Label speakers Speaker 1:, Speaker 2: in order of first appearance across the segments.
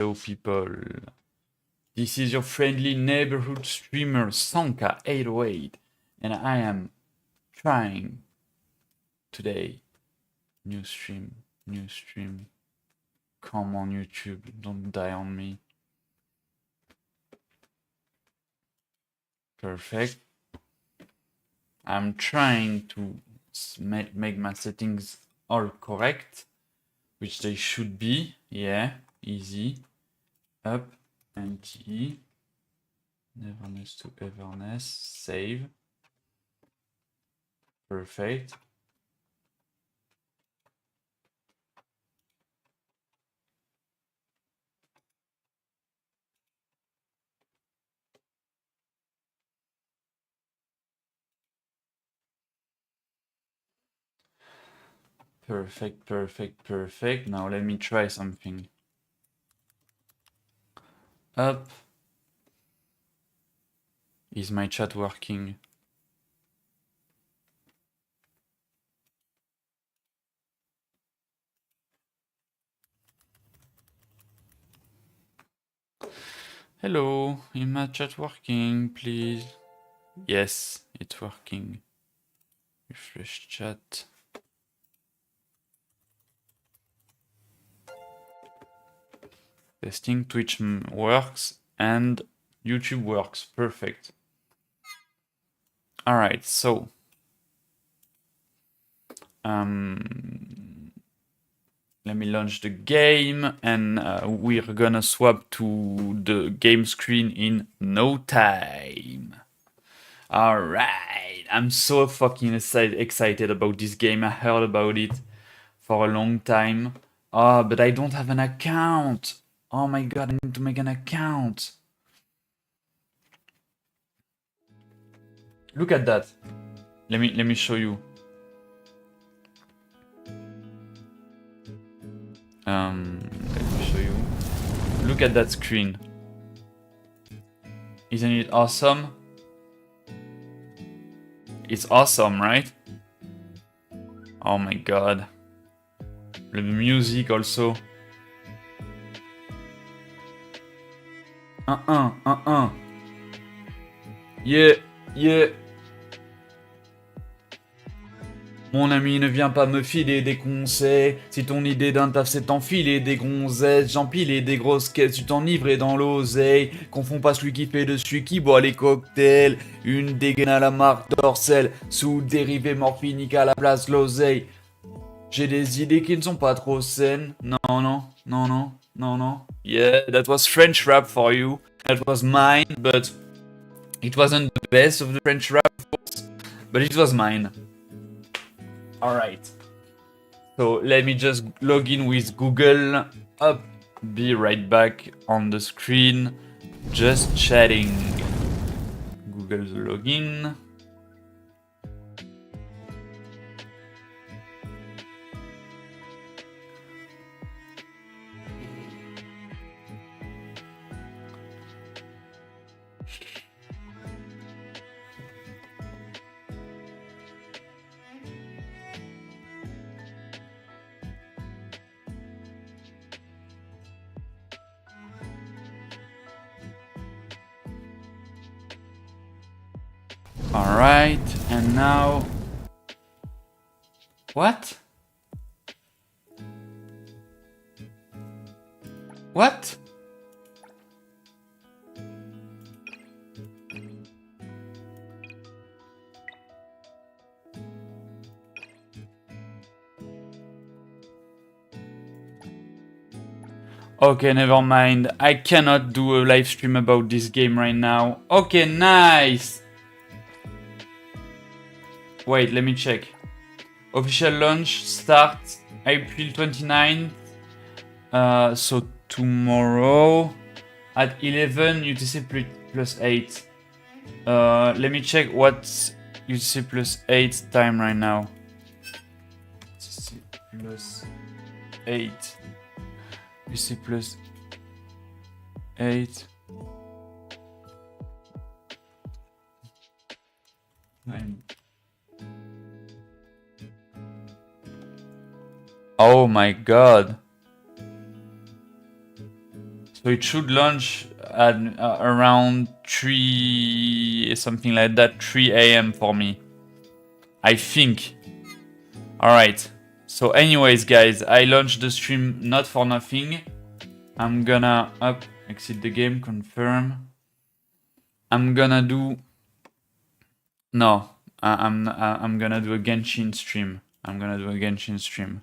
Speaker 1: Hello people, this is your friendly neighborhood streamer Sanka808 and I am trying today new stream, come on YouTube, don't die on me. Perfect. I'm trying to make my settings all correct, which they should be. Yeah, easy. Up, NTE, Neverness to Everness, save. Perfect. Perfect. Now let me try something. Up. Is my chat working? Hello, is my chat working, please? Yes, it's working. Refresh chat. Testing, Twitch works and YouTube works. Perfect. Alright, so let me launch the game and we're gonna swap to the game screen in no time. Alright, I'm so fucking excited about this game. I heard about it for a long time. Oh, but I don't have an account. Oh my god, I need to make an account. Look at that. Let me show you. Let me show you. Look at that screen. Isn't it awesome? It's awesome, right? Oh my god. The music also. Yeah. Mon ami, ne viens pas me filer des conseils. Si ton idée d'un taf c'est t'enfiler des gonzesses, j'empilais des grosses caisses, tu t'enivrais dans l'oseille. Confonds pas celui qui fait de celui qui boit les cocktails. Une dégaine à la marque d'Orcel, sous dérivé morphinique à la place l'oseille. J'ai des idées qui ne sont pas trop saines. Non. Yeah, that was French rap for you. That was mine, but it wasn't the best of the French rap, of course, but it was mine. Alright. So let me just log in with Google. Up. Be right back on the screen. Just chatting. Google's login. Alright, and now... What? What? Okay, never mind. I cannot do a live stream about this game right now. Okay, nice! Wait, let me check. Official launch starts April 29th. So tomorrow at 11 UTC plus 8. Let me check what's UTC plus 8 time right now. UTC plus 8. UTC plus 8. 9. Oh my god. So it should launch at around 3, something like that, 3 a.m. for me. I think. Alright. So anyways, guys, I launched the stream not for nothing. I'm gonna exit the game, confirm. I'm gonna do... No, I'm gonna do a Genshin stream. I'm gonna do a Genshin stream.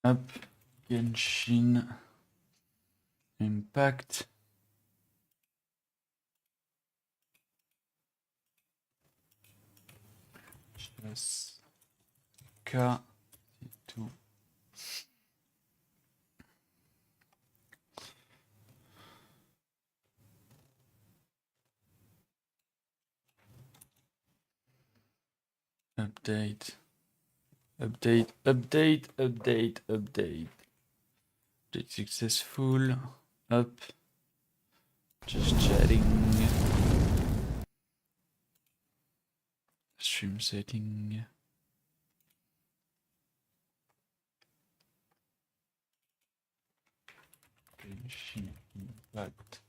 Speaker 1: Up, Genshin Impact. CHASCA C2. Update. Update, update, update, update. Update successful. Up. Just chatting. Stream setting. Genshin Impact.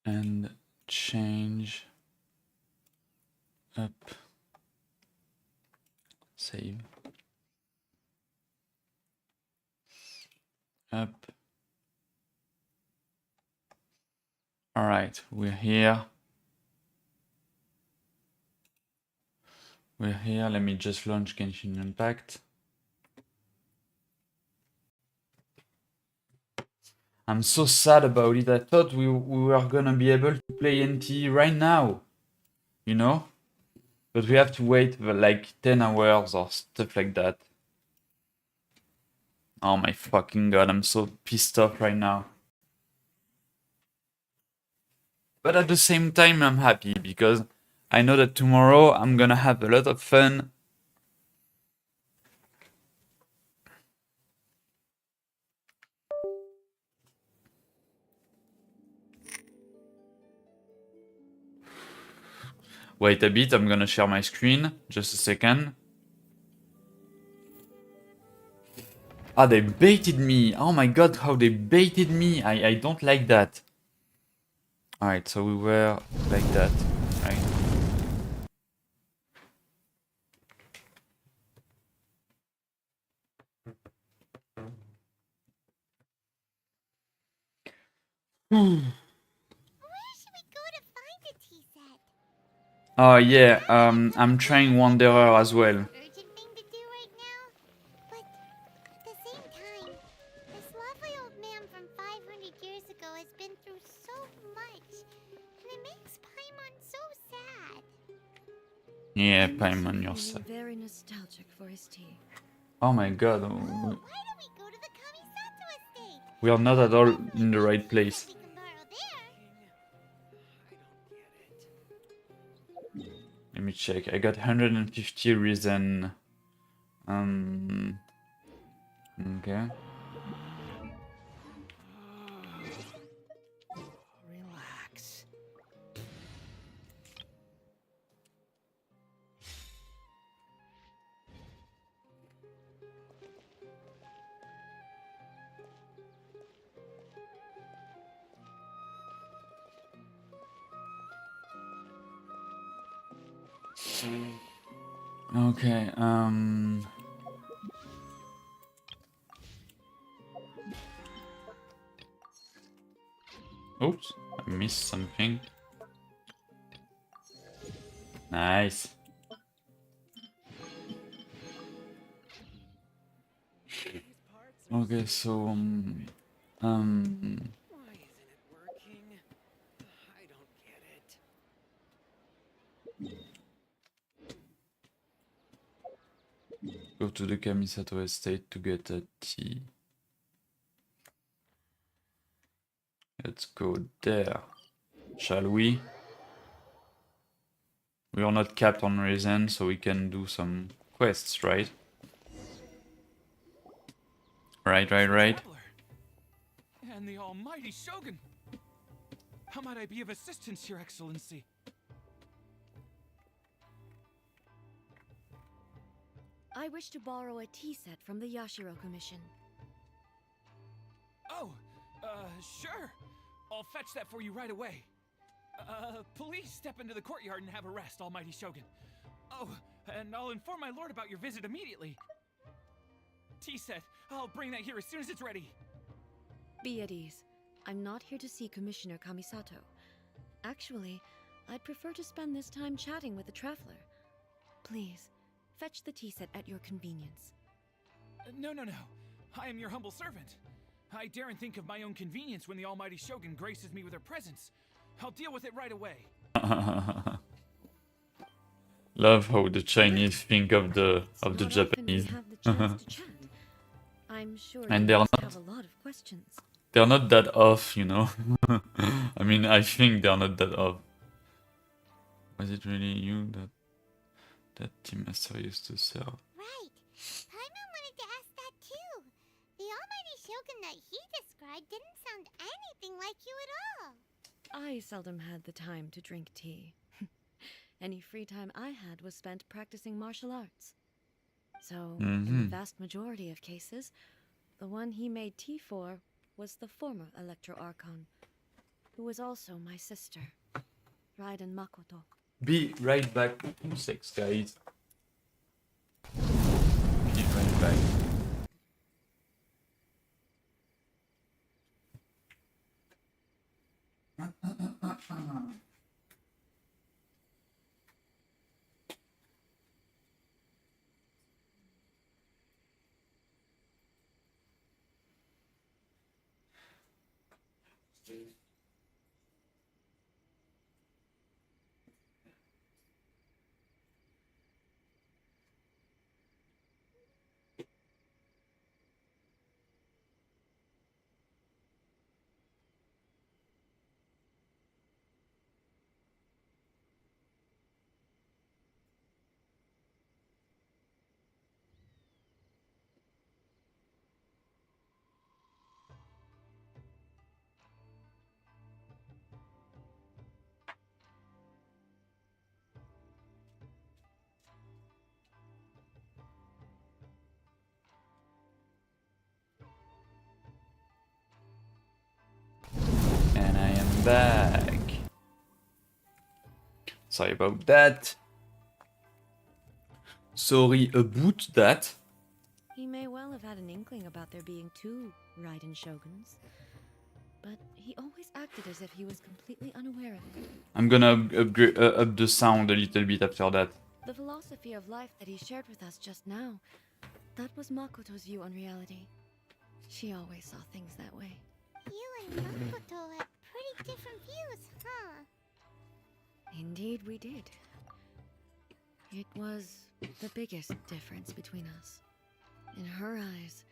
Speaker 1: And change. Up. Save. Up. Alright, we're here. We're here. Let me just launch Genshin Impact. I'm so sad about it. I thought we were gonna be able to play NT right now. You know? But we have to wait for like 10 hours or stuff like that. Oh my fucking god, I'm so pissed off right now. But at the same time, I'm happy because I know that tomorrow I'm gonna have a lot of fun. Wait a bit, I'm gonna share my screen. Just a second. Ah, they baited me. Oh my god, how they baited me. I don't like that. Alright, so we were like that, right? Oh yeah, I'm trying Wanderer as well. Yeah, Paimon yourself.
Speaker 2: Very nostalgic for his tea.
Speaker 1: Oh my god, we are not at all in the right place. Let me check. I got 150 reason. Okay.
Speaker 2: Relax.
Speaker 1: Okay, oops, I missed something. Nice. Okay, so
Speaker 3: Why isn't it working? I don't get it.
Speaker 1: Go to the Kamisato estate to get a tea. Let's go there. Shall we? We are not capped on reason, so we can do some quests, right? Right.
Speaker 3: Traveler. And the almighty Shogun. How might I be of assistance, Your Excellency?
Speaker 2: I wish to borrow a tea set from the Yashiro Commission.
Speaker 3: Oh, sure. I'll fetch that for you right away. Please step into the courtyard and have a rest, almighty Shogun. Oh, and I'll inform my lord about your visit immediately. Tea set. I'll bring that here as soon as it's ready.
Speaker 2: Be at ease. I'm not here to see Commissioner Kamisato. Actually, I'd prefer to spend this time chatting with the traveler. Please, fetch the tea set at your convenience.
Speaker 3: No. I am your humble servant. I daren't think of my own convenience when the almighty Shogun graces me with her presence. I'll deal with it right away.
Speaker 1: Love how the Chinese think of the
Speaker 2: It's not often
Speaker 1: Japanese.
Speaker 2: we have the chance to chat. I'm sure
Speaker 1: And
Speaker 2: you
Speaker 1: they're
Speaker 2: must
Speaker 1: not-
Speaker 2: have a lot of questions.
Speaker 1: They're not that off, you know. I mean, I think they're not that off. Was it really you that team master used to serve?
Speaker 4: Right. Paimon wanted to ask that too. The almighty Shogun that he described didn't sound anything like you at all.
Speaker 2: I seldom had the time to drink tea. Any free time I had was spent practicing martial arts. So, in the vast majority of cases, the one he made tea for was the former Electro Archon, who was also my sister, Raiden Makoto.
Speaker 1: Be right back. 2 seconds, guys. Be right back. And I am back. Sorry about that. Sorry about that.
Speaker 2: He may well have had an inkling about there being two Raiden Shoguns, but he always acted as if he was completely unaware of it.
Speaker 1: I'm gonna up the sound a little bit after that.
Speaker 2: The philosophy of life that he shared with us just now, that was Makoto's view on reality. She always saw things that way.
Speaker 4: You and Makoto had pretty different views, huh?
Speaker 2: Indeed we did. It was the biggest difference between us. In her eyes,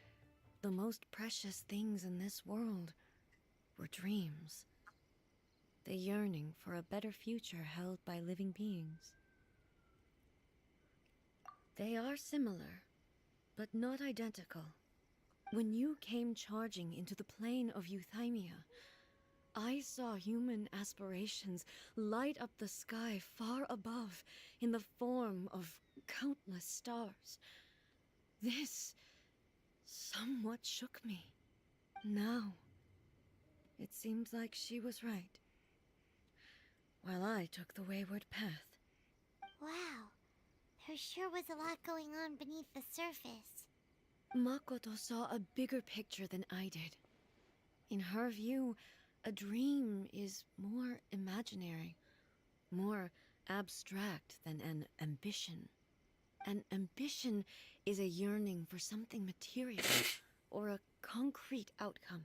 Speaker 2: the most precious things in this world were dreams. The yearning for a better future held by living beings. They are similar, but not identical. When you came charging into the plane of Euthymia, I saw human aspirations light up the sky far above in the form of countless stars. This somewhat shook me. Now, it seems like she was right, while I took the wayward path.
Speaker 4: Wow. There sure was a lot going on beneath the surface.
Speaker 2: Makoto saw a bigger picture than I did. In her view, a dream is more imaginary, more abstract than an ambition. An ambition is a yearning for something material or a concrete outcome.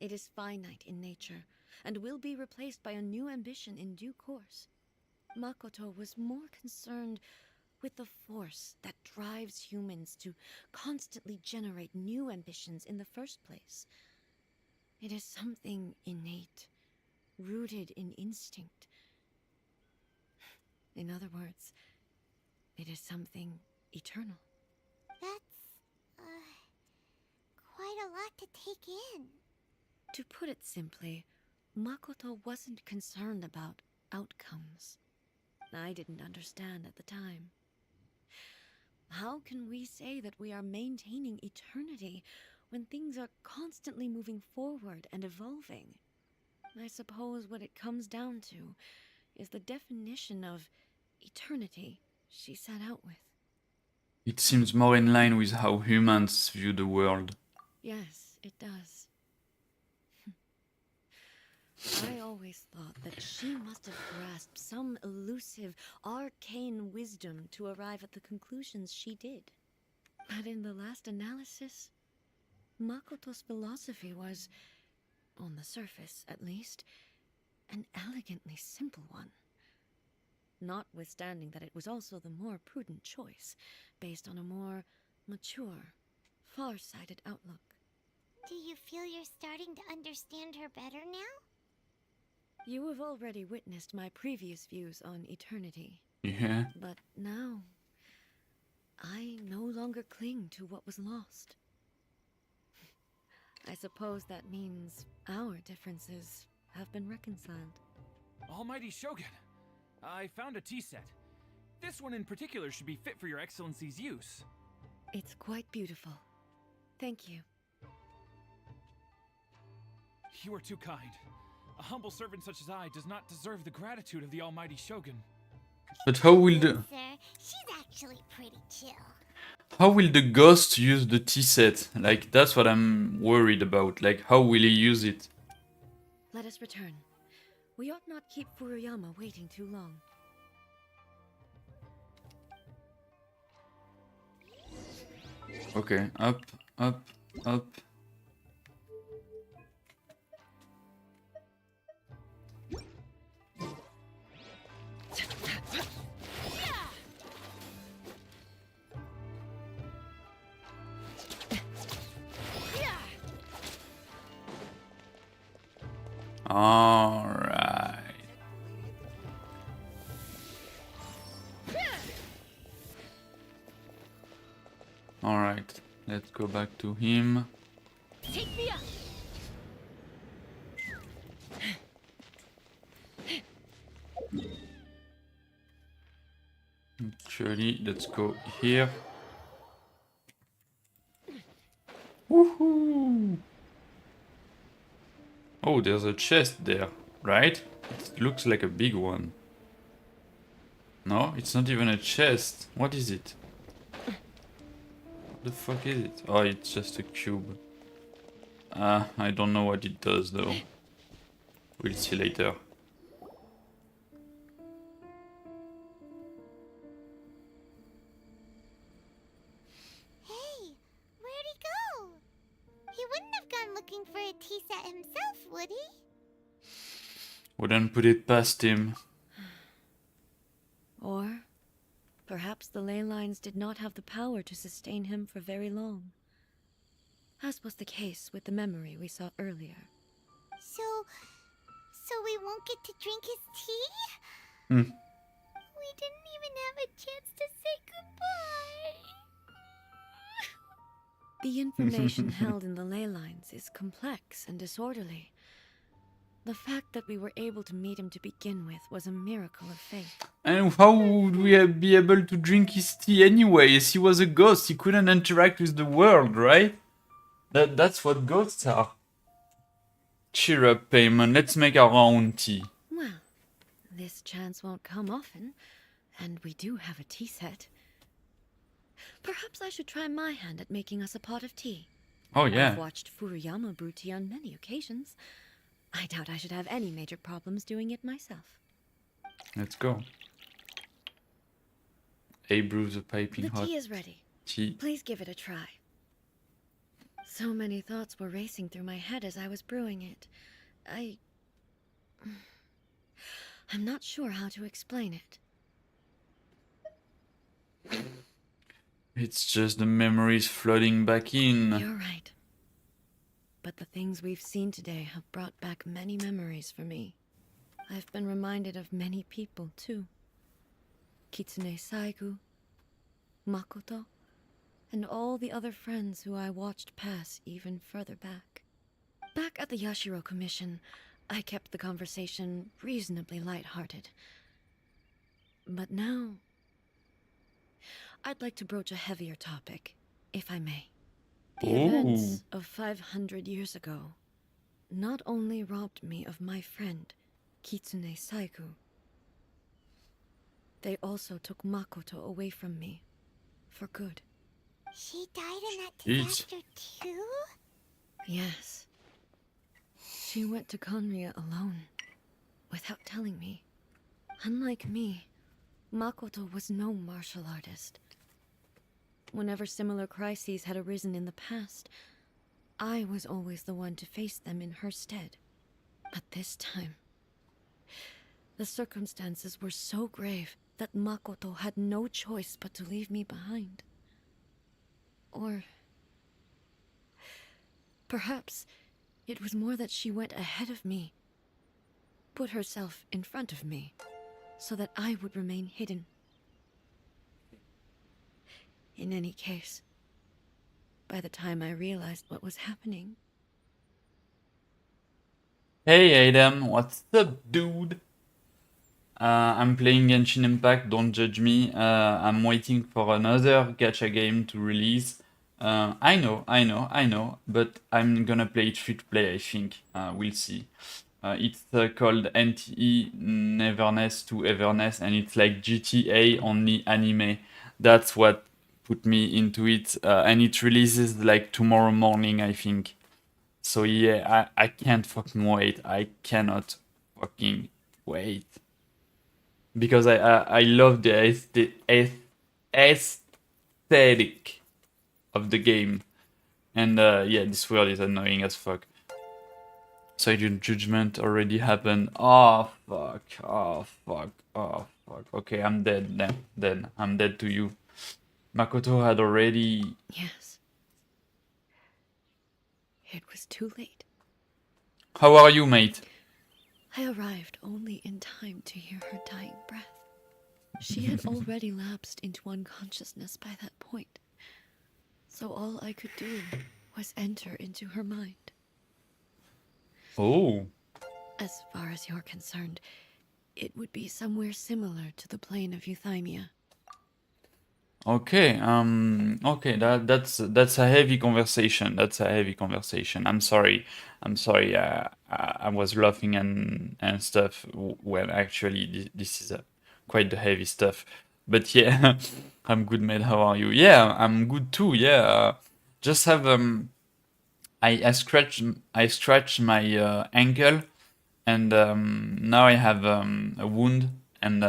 Speaker 2: It is finite in nature and will be replaced by a new ambition in due course. Makoto was more concerned with the force that drives humans to constantly generate new ambitions in the first place. It is something innate, rooted in instinct. In other words, it is something eternal.
Speaker 4: That's, quite a lot to take in.
Speaker 2: To put it simply, Makoto wasn't concerned about outcomes. I didn't understand at the time. How can we say that we are maintaining eternity when things are constantly moving forward and evolving? I suppose what it comes down to is the definition of eternity she set out with.
Speaker 1: It seems more in line with how humans view the world.
Speaker 2: Yes, it does. I always thought that she must have grasped some elusive, arcane wisdom to arrive at the conclusions she did. But in the last analysis, Makoto's philosophy was, on the surface at least, an elegantly simple one. Notwithstanding that it was also the more prudent choice, based on a more mature, far-sighted outlook.
Speaker 4: Do you feel you're starting to understand her better now?
Speaker 2: You have already witnessed my previous views on eternity.
Speaker 1: Yeah.
Speaker 2: But now, I no longer cling to what was lost. I suppose that means our differences have been reconciled.
Speaker 3: Almighty Shogun, I found a tea set. This one in particular should be fit for your excellency's use.
Speaker 2: It's quite beautiful. Thank you.
Speaker 3: You are too kind. A humble servant such as I does not deserve the gratitude of the Almighty Shogun.
Speaker 1: But how will the
Speaker 4: Sir, she's actually pretty chill.
Speaker 1: ghost use the tea set? Like, that's what I'm worried about. Like, how will he use it?
Speaker 2: Let us return. We ought not keep Furuyama waiting too long.
Speaker 1: Okay, up, up, up. Alright. Alright, let's go back to him.
Speaker 2: Take me up!
Speaker 1: Actually, let's go here. Woohoo! Oh, there's a chest there, right? It looks like a big one. No, it's not even a chest. What is it? What the fuck is it? Oh, it's just a cube. I don't know what it does though. We'll see later.
Speaker 4: Hey, where'd he go? He wouldn't have gone looking for a tea set himself, would he?
Speaker 1: Wouldn't put it past him.
Speaker 2: Or perhaps the ley lines did not have the power to sustain him for very long. As was the case with the memory we saw earlier.
Speaker 4: So we won't get to drink his tea?
Speaker 1: Hmm.
Speaker 4: We didn't even have a chance to say goodbye.
Speaker 2: The information held in the ley lines is complex and disorderly. The fact that we were able to meet him to begin with was a miracle of fate.
Speaker 1: And how would we be able to drink his tea anyways? He was a ghost, he couldn't interact with the world, right? That's what ghosts are. Cheer up, Paimon, let's make our own tea.
Speaker 2: Well, this chance won't come often, and we do have a tea set. Perhaps I should try my hand at making us a pot of tea.
Speaker 1: Oh
Speaker 2: I've
Speaker 1: yeah.
Speaker 2: watched Furuyama brew tea on many occasions. I doubt I should have any major problems doing it myself.
Speaker 1: Let's go. A brews a piping
Speaker 2: The
Speaker 1: hot
Speaker 2: tea is ready.
Speaker 1: tea.
Speaker 2: Please give it a try. So many thoughts were racing through my head as I was brewing it. I'm not sure how to explain it.
Speaker 1: It's just the memories flooding back in.
Speaker 2: You're right. But the things we've seen today have brought back many memories for me. I've been reminded of many people, too. Kitsune Saigu, Makoto, and all the other friends who I watched pass even further back. Back at the Yashiro Commission, I kept the conversation reasonably lighthearted. But now, I'd like to broach a heavier topic, if I may. The events of 500 years ago not only robbed me of my friend, Kitsune Saigu, they also took Makoto away from me, for good.
Speaker 4: She died in that
Speaker 1: Jeez.
Speaker 4: disaster too?
Speaker 2: Yes. She went to Conria alone, without telling me. Unlike me, Makoto was no martial artist. Whenever similar crises had arisen in the past, I was always the one to face them in her stead. But this time, the circumstances were so grave that Makoto had no choice but to leave me behind. Or perhaps it was more that she went ahead of me, put herself in front of me, so that I would remain hidden. In any case, by the time I realized what was happening...
Speaker 1: Hey Adam, what's up, dude? I'm playing Genshin Impact, don't judge me. I'm waiting for another gacha game to release. I know, but I'm gonna play it free to play, I think. We'll see. It's called NTE Neverness to Everness, and it's like GTA only anime. That's what put me into it, and it releases like tomorrow morning, I think. So yeah, I can't fucking wait. I cannot fucking wait. Because I love the aesthetic of the game. And yeah, this world is annoying as fuck. Silent Judgment already happened. Oh fuck, oh fuck, oh fuck. Okay, I'm dead then. I'm dead to you. Makoto had already...
Speaker 2: Yes. It was too late.
Speaker 1: How are you, mate?
Speaker 2: I arrived only in time to hear her dying breath. She had already lapsed into unconsciousness by that point, so all I could do was enter into her mind.
Speaker 1: Oh.
Speaker 2: As far as you're concerned, it would be somewhere similar to the plane of Euthymia.
Speaker 1: Okay, okay, that's a heavy conversation. That's a heavy conversation. I'm sorry. I was laughing and stuff when actually this is quite the heavy stuff. But yeah, I'm good, mate. How are you? Yeah, I'm good too. Yeah, just have I scratched my ankle, and now I have a wound, and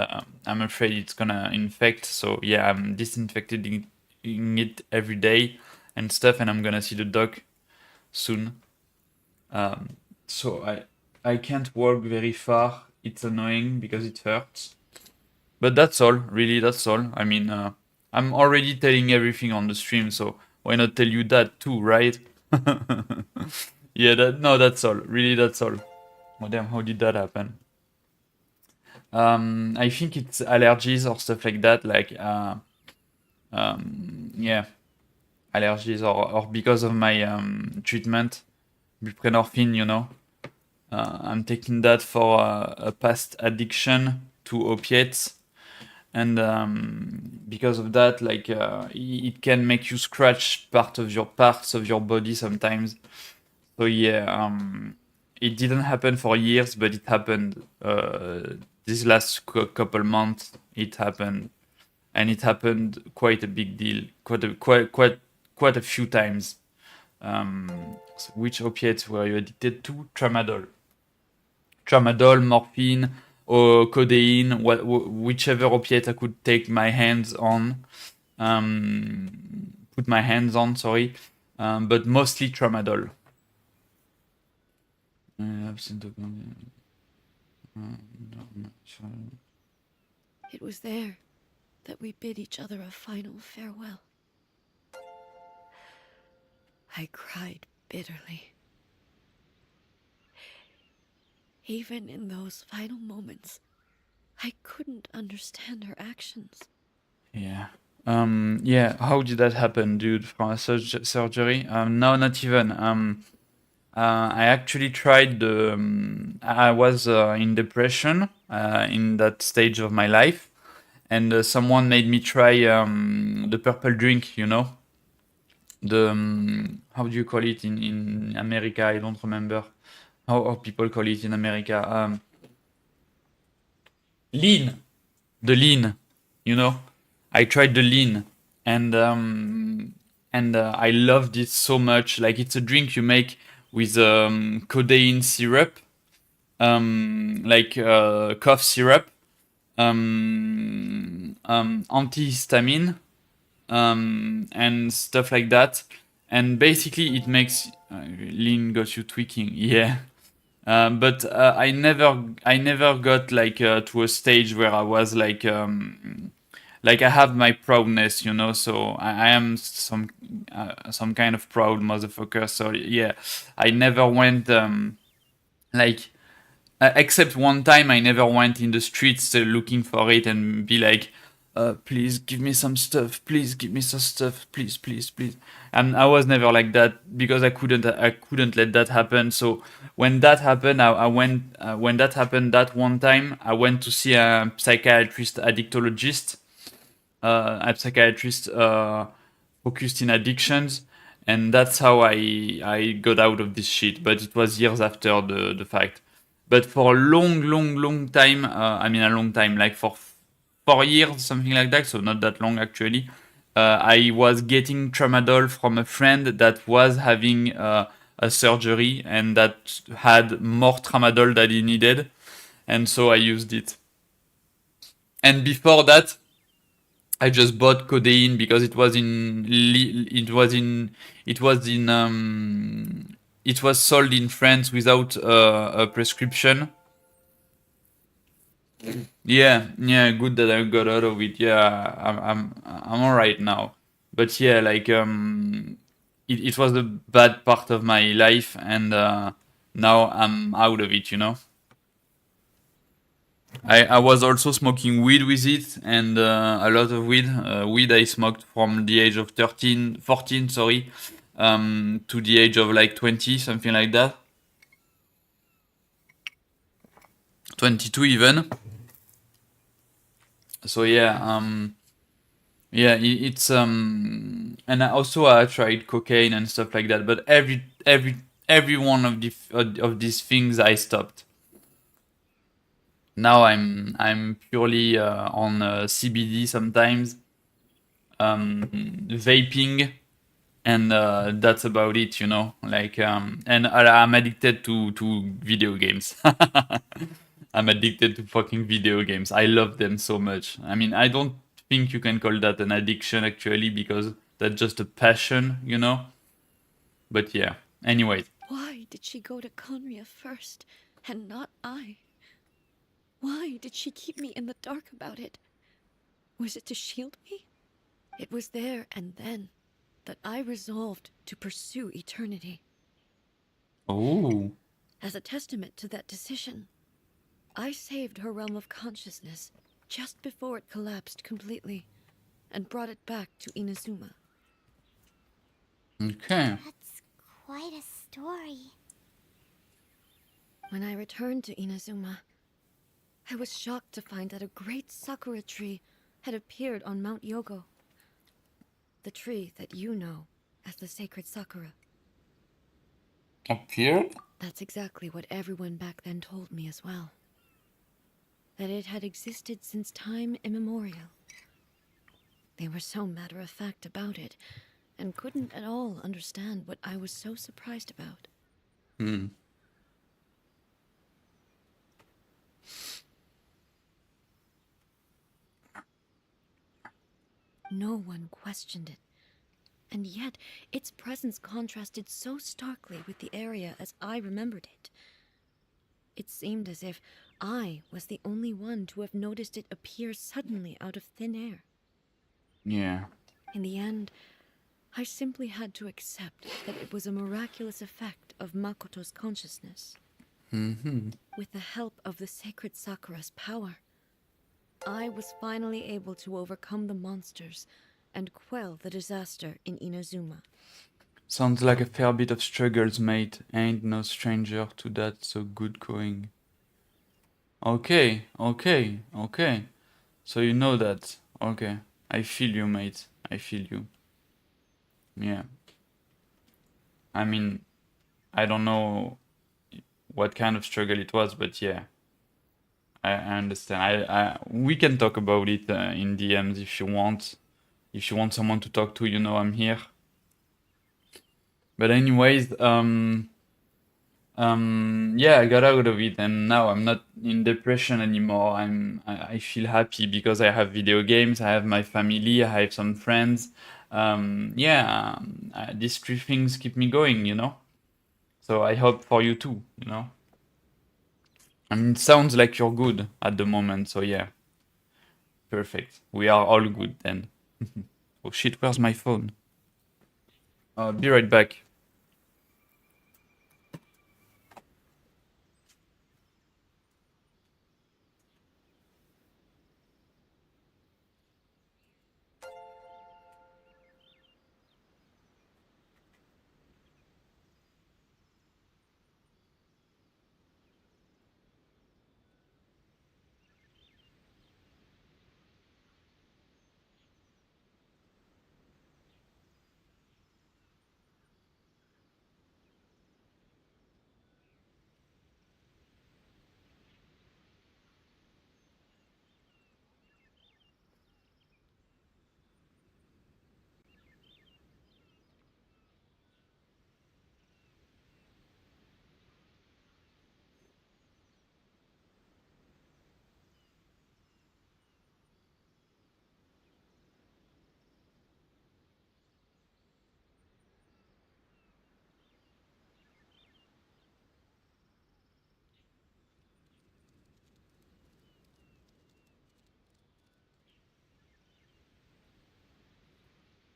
Speaker 1: I'm afraid it's gonna infect. So yeah, I'm disinfecting it every day and stuff, and I'm gonna see the doc soon. So I can't walk very far. It's annoying because it hurts. But that's all, really. That's all. I mean, I'm already telling everything on the stream, so why not tell you that too, right? Yeah, that's all. Really, that's all. Oh damn, how did that happen? I think it's allergies or stuff like that, like yeah, allergies or because of my treatment, buprenorphine, you know. I'm taking that for a past addiction to opiates, and because of that, like it can make you scratch parts of your body sometimes. So yeah, it didn't happen for years, but it happened this last couple months. It happened, and it happened quite a big deal, quite a few times. So which opiates were you addicted to? Tramadol, morphine, or codeine, whichever opiate I could take my hands on, put my hands on. Sorry, but mostly tramadol.
Speaker 2: It was there, that we bid each other a final farewell. I cried bitterly. Even in those final moments, I couldn't understand her actions.
Speaker 1: Yeah. Yeah, how did that happen, dude? From a surgery? No, not even. I actually tried the. I was in depression in that stage of my life, and someone made me try the purple drink, you know? The. How do you call it in America? I don't remember how people call it in America. Lean! The lean, you know? I tried the lean, and I loved it so much. Like, it's a drink you make with codeine syrup, like cough syrup, antihistamine, and stuff like that. And basically, it makes lean got you tweaking, yeah. But I never got like to a stage where I was like I have my proudness, you know. So I am some kind of proud motherfucker. So yeah, I never went like except one time I never went in the streets looking for it and be like, please give me some stuff, please give me some stuff, please, please, please. And I was never like that because I couldn't let that happen. So when that happened, I went when that happened that one time, I went to see a psychiatrist, addictologist, a psychiatrist focused in addictions, and that's how I got out of this shit. But it was years after the fact. But for a long time, I mean a long time, like for 4 years, something like that. So not that long actually. I was getting tramadol from a friend that was having a surgery and that had more tramadol than he needed, and so I used it. And before that, I just bought codeine because it was it was sold in France without a prescription. Yeah, yeah, good that I got out of it. Yeah, I'm all right now. But yeah, like it was the bad part of my life, and now I'm out of it. You know. I was also smoking weed with it, and a lot of weed. Weed I smoked from the age of 14, sorry, to the age of like 20, something like that. 22 even. So yeah, yeah, it's and I tried cocaine and stuff like that, but every one of these things I stopped. Now I'm purely on CBD sometimes, vaping, and that's about it, you know. Like and I'm addicted to video games. I'm addicted to fucking video games. I love them so much. I mean, I don't think you can call that an addiction actually because that's just a passion, you know. But yeah. Anyway,
Speaker 2: Why did she go to Conria first, and not I? Why did she keep me in the dark about it? Was it to shield me? It was there and then that I resolved to pursue eternity.
Speaker 1: oh,
Speaker 2: As a testament to that decision, I saved her realm of consciousness just before it collapsed completely and brought it back to Inazuma.
Speaker 1: okay.
Speaker 4: That's quite a story.
Speaker 2: When I returned to Inazuma, I was shocked to find that a great sakura tree had appeared on Mount Yogo. The tree that you know as the sacred sakura.
Speaker 1: Appeared?
Speaker 2: That's exactly what everyone back then told me as well. That it had existed since time immemorial. They were so matter-of-fact about it, and couldn't at all understand what I was so surprised about.
Speaker 1: Hmm.
Speaker 2: No one questioned it, and yet its presence contrasted so starkly with the area as I remembered it. It seemed as if I was the only one to have noticed it appear suddenly out of thin air.
Speaker 1: Yeah.
Speaker 2: In the end, I simply had to accept that it was a miraculous effect of Makoto's consciousness. With the help of the sacred Sakura's power, I was finally able to overcome the monsters and quell the disaster in Inazuma.
Speaker 1: Sounds like a fair bit of struggles, mate. Ain't no stranger to that, so good going. Okay. So you know that. Okay. I feel you, mate. I feel you. Yeah. I mean, I don't know what kind of struggle it was, but yeah. I understand. We can talk about it in DMs if you want. If you want someone to talk to, you know I'm here. But anyways, yeah, I got out of it, and now I'm not in depression anymore. I feel happy because I have video games, I have my family, I have some friends. Yeah, these three things keep me going, you know. So I hope for you too, you know. I mean, it sounds like you're good at the moment, so yeah, perfect. We are all good then. Oh shit, where's my phone? I'll be right back.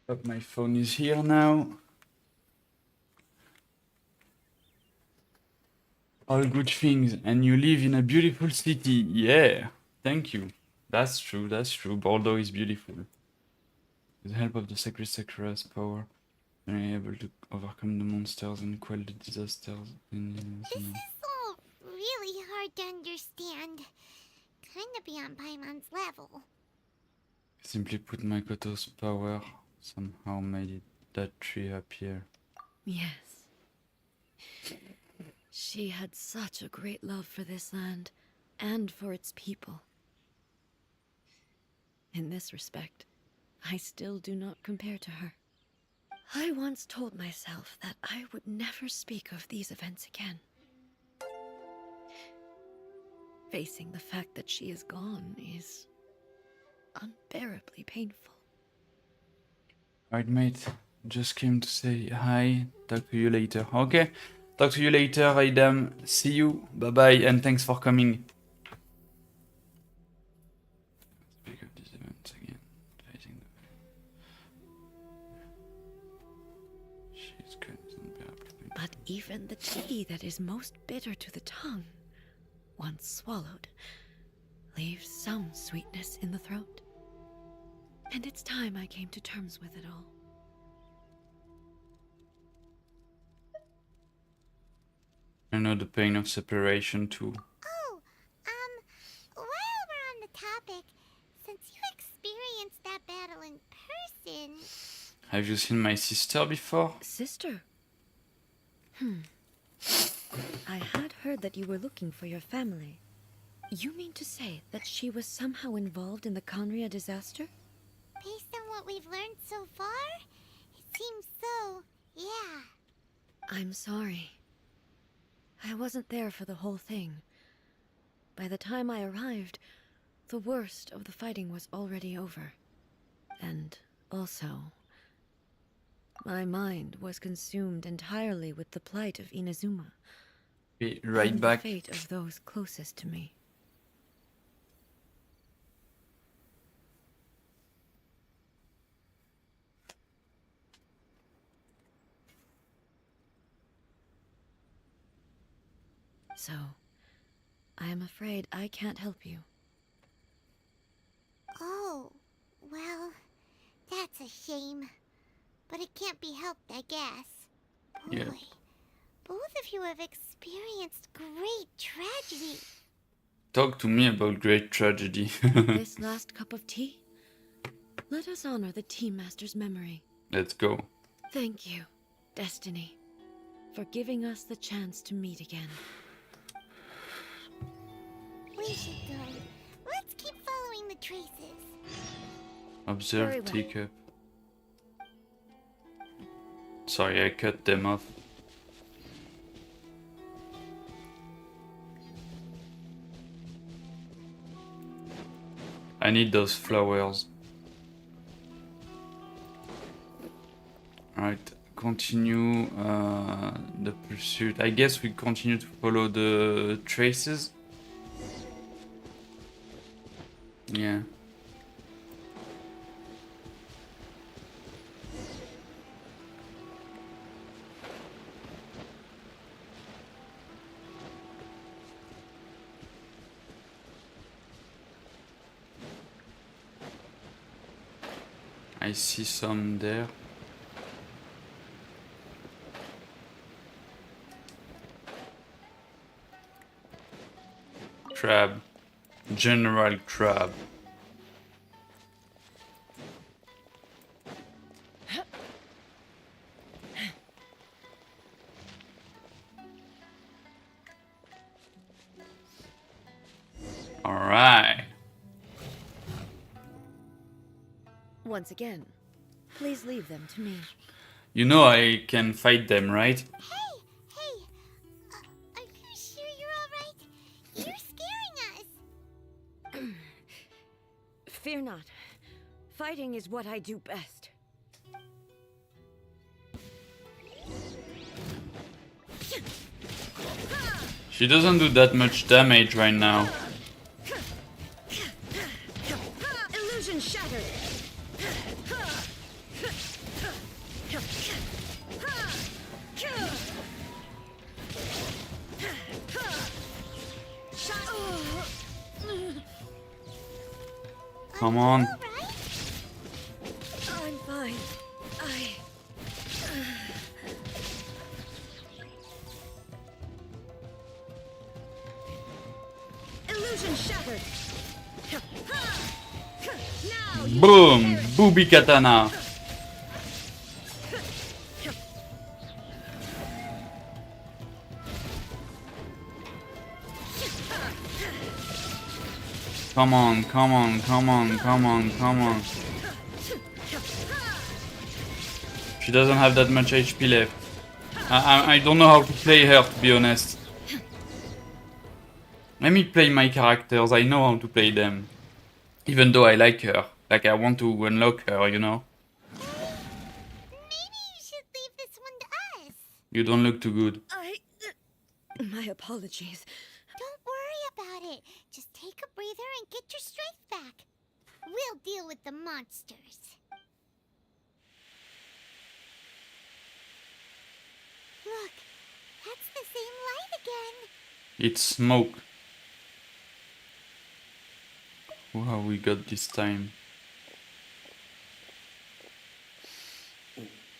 Speaker 1: But my phone is here now. All good things, and you live in a beautiful city. Yeah, thank you. That's true, that's true. Bordeaux is beautiful. With the help of the sacred Sakura's power, we are able to overcome the monsters and quell the disasters.
Speaker 4: This is all really hard to understand. Kinda beyond Paimon's level.
Speaker 1: Simply put, Makoto's power somehow made it, that tree appear.
Speaker 2: Yes. She had such a great love for this land, and for its people. In this respect, I still do not compare to her. I once told myself that I would never speak of these events again. Facing the fact that she is gone is unbearably painful.
Speaker 1: Alright, mate. Just came to say hi. Talk to you later. Okay. Talk to you later, Aidam. See you. Bye bye, and thanks for coming. Speak of these events again. Facing the she's good as unbearably painful.
Speaker 2: But even the tea that is most bitter to the tongue, once swallowed, leaves some sweetness in the throat. And it's time I came to terms with it all.
Speaker 1: I know the pain of separation too.
Speaker 4: Oh, while we're on the topic, since you experienced that battle in person...
Speaker 1: Have you seen my sister before?
Speaker 2: Sister? I had heard that you were looking for your family. You mean to say that she was somehow involved in the Conria disaster?
Speaker 4: Based on what we've learned so far, it seems so, yeah.
Speaker 2: I'm sorry. I wasn't there for the whole thing. By the time I arrived, the worst of the fighting was already over. And also, my mind was consumed entirely with the plight of Inazuma.
Speaker 1: Be right
Speaker 2: and
Speaker 1: back.
Speaker 2: the fate of those closest to me. so I am afraid I can't help you.
Speaker 4: Oh, well, that's a shame. But it can't be helped, I guess. Boy,
Speaker 1: Yeah.
Speaker 4: both of you have experienced great tragedy.
Speaker 1: Talk to me about great tragedy.
Speaker 2: This last cup of tea? Let us honor the Tea Master's memory.
Speaker 1: Let's go.
Speaker 2: Thank you, Destiny, for giving us the chance to meet again.
Speaker 4: We should go. Let's keep following the traces.
Speaker 1: Observe
Speaker 2: Very well.
Speaker 1: teacup. Sorry, I cut them off. I need those flowers. Alright, continue the pursuit. I guess we continue to follow the traces. Yeah. I see some there. Crab. General crab. Alright.
Speaker 2: Once again, please leave them to me.
Speaker 1: You know I can fight them, right?
Speaker 4: Hey! Are you sure you're alright? You're scaring us!
Speaker 2: Fear not. Fighting is what I do best.
Speaker 1: She doesn't do that much damage right now.
Speaker 2: Illusion shattered!
Speaker 1: Come on.
Speaker 4: Alright?
Speaker 2: I'm fine. Illusion shattered! Now you
Speaker 1: Boom! Booby katana. Come on, come on, come on, come on, come on. She doesn't have that much HP left. I don't know how to play her, to be honest. Let me play my characters, I know how to play them. Even though I like her. Like, I want to unlock her, you know?
Speaker 4: Maybe you should leave this one to us.
Speaker 1: You don't look too good.
Speaker 2: My apologies.
Speaker 4: Don't worry about it. Just take a breather and get your strength back. We'll deal with the monsters. Look, that's the same light again.
Speaker 1: It's smoke. Wow, we got this time.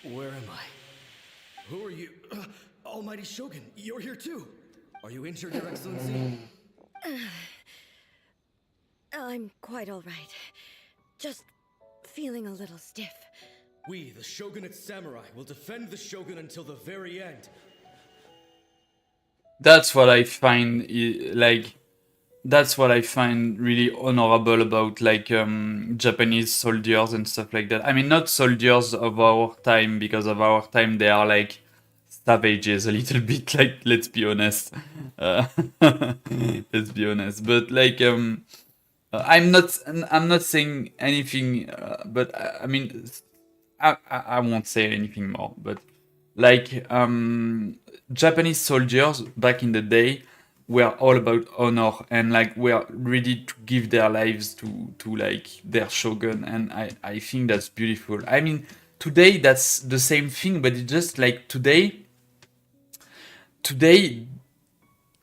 Speaker 5: Where am I? Who are you? Almighty Shogun, you're here too. Are you injured, Your Excellency?
Speaker 2: I'm quite all right. Just feeling a little stiff.
Speaker 5: We, the Shogunate Samurai, will defend the Shogun until the very end.
Speaker 1: That's what I find, like... That's what I find really honorable about, like, Japanese soldiers and stuff like that. I mean, not soldiers of our time, because of our time they are, like, savages a little bit, like, let's be honest. Let's be honest. But, like, I'm not saying anything, but, I mean, I won't say anything more, but, like, Japanese soldiers back in the day were all about honor and like were ready to give their lives to like their shogun, and I think that's beautiful. I mean, today that's the same thing, but it's just like today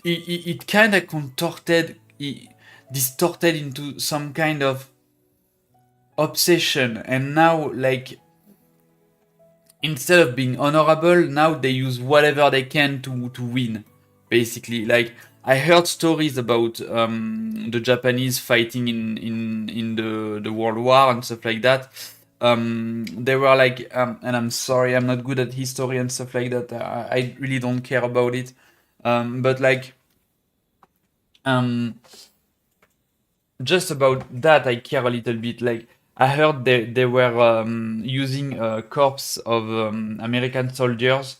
Speaker 1: it kind of distorted into some kind of obsession, and now like instead of being honorable, now they use whatever they can to win, basically. Like I heard stories about the Japanese fighting in the World War and stuff like that. They were like, and I'm sorry, I'm not good at history and stuff like that. I really don't care about it. But like, just about that, I care a little bit. Like, I heard they were using a corpse of American soldiers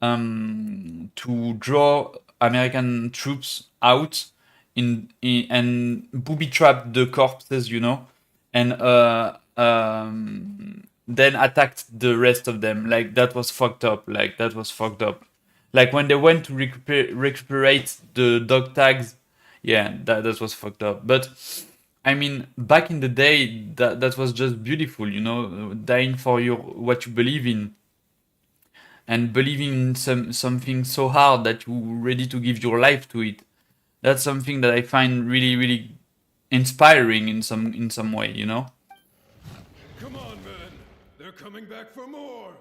Speaker 1: to draw American troops out and booby trap the corpses, you know, and then attacked the rest of them. Like that was fucked up. Like that was fucked up. Like when they went to recuperate the dog tags, yeah, that was fucked up. But I mean, back in the day, that was just beautiful, you know, dying for your what you believe in, and believing in something so hard that you're ready to give your life to it. That's something that I find really, really inspiring in some way, you know.
Speaker 6: Come on, men. They're coming back for more.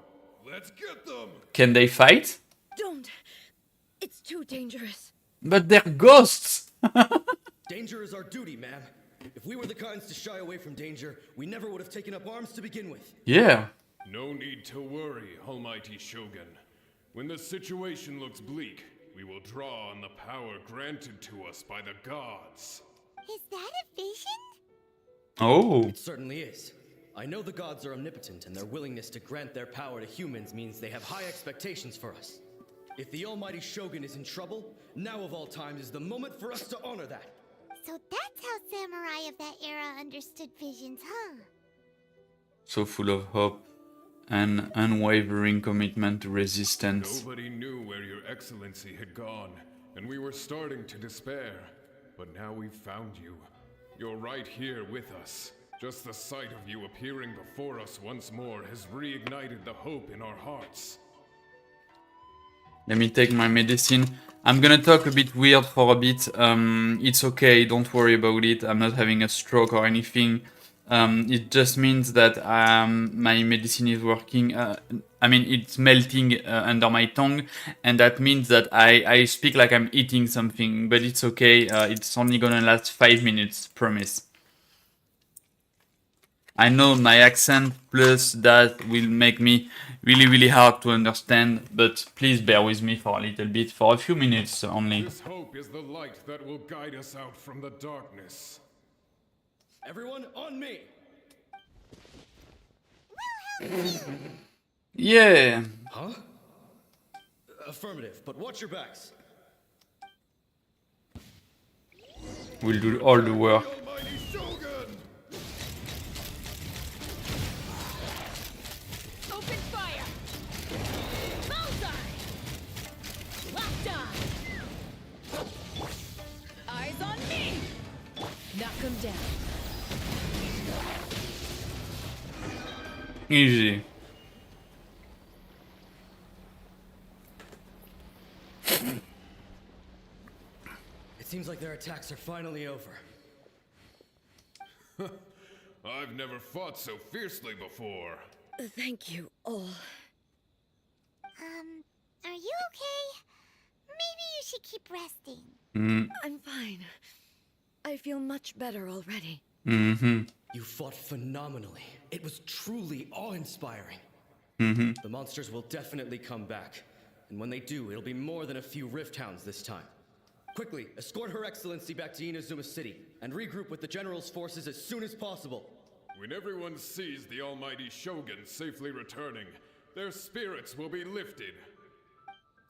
Speaker 6: Let's get them.
Speaker 1: Can they fight?
Speaker 2: Don't. It's too dangerous.
Speaker 1: But they're ghosts.
Speaker 5: Danger is our duty, ma'am. If we were the kinds to shy away from danger, we never would have taken up arms to begin with.
Speaker 1: Yeah.
Speaker 6: No need to worry, Almighty Shogun. When the situation looks bleak, we will draw on the power granted to us by the gods.
Speaker 4: Is that a vision?
Speaker 1: Oh.
Speaker 5: It certainly is. I know the gods are omnipotent, and their willingness to grant their power to humans means they have high expectations for us. If the Almighty Shogun is in trouble, now of all times is the moment for us to honor that.
Speaker 4: So that's how samurai of that era understood visions, huh?
Speaker 1: So full of hope and unwavering commitment to resistance.
Speaker 6: Nobody knew where your excellency had gone, and we were starting to despair. But now we've found you. You're right here with us. Just the sight of you appearing before us once more has reignited the hope in our hearts.
Speaker 1: Let me take my medicine. I'm gonna talk a bit weird for a bit. It's okay, don't worry about it. I'm not having a stroke or anything. It just means that my medicine is working. I mean, it's melting under my tongue, and that means that I speak like I'm eating something, but it's okay. It's only gonna last 5 minutes, promise. I know my accent plus that will make me really, really hard to understand, but please bear with me for a little bit, for a few minutes only.
Speaker 6: This hope is the light that will guide us out from the darkness.
Speaker 5: Everyone, on me!
Speaker 1: Yeah.
Speaker 5: Huh? Affirmative, but watch your backs.
Speaker 1: We'll do all the work.
Speaker 6: Almighty Shogun!
Speaker 2: Open fire! Bullseye! Locked on! Eyes on me! Knock him down.
Speaker 1: Easy.
Speaker 5: It seems like their attacks are finally over.
Speaker 6: I've never fought so fiercely before.
Speaker 2: Thank you all.
Speaker 4: Are you okay? Maybe you should keep resting.
Speaker 2: I'm fine. I feel much better already.
Speaker 5: You fought phenomenally. It was truly awe-inspiring. The monsters will definitely come back. And when they do, it'll be more than a few Rift Hounds this time. Quickly, escort Her Excellency back to Inazuma City, and regroup with the General's forces as soon as possible.
Speaker 6: When everyone sees the Almighty Shogun safely returning, their spirits will be lifted.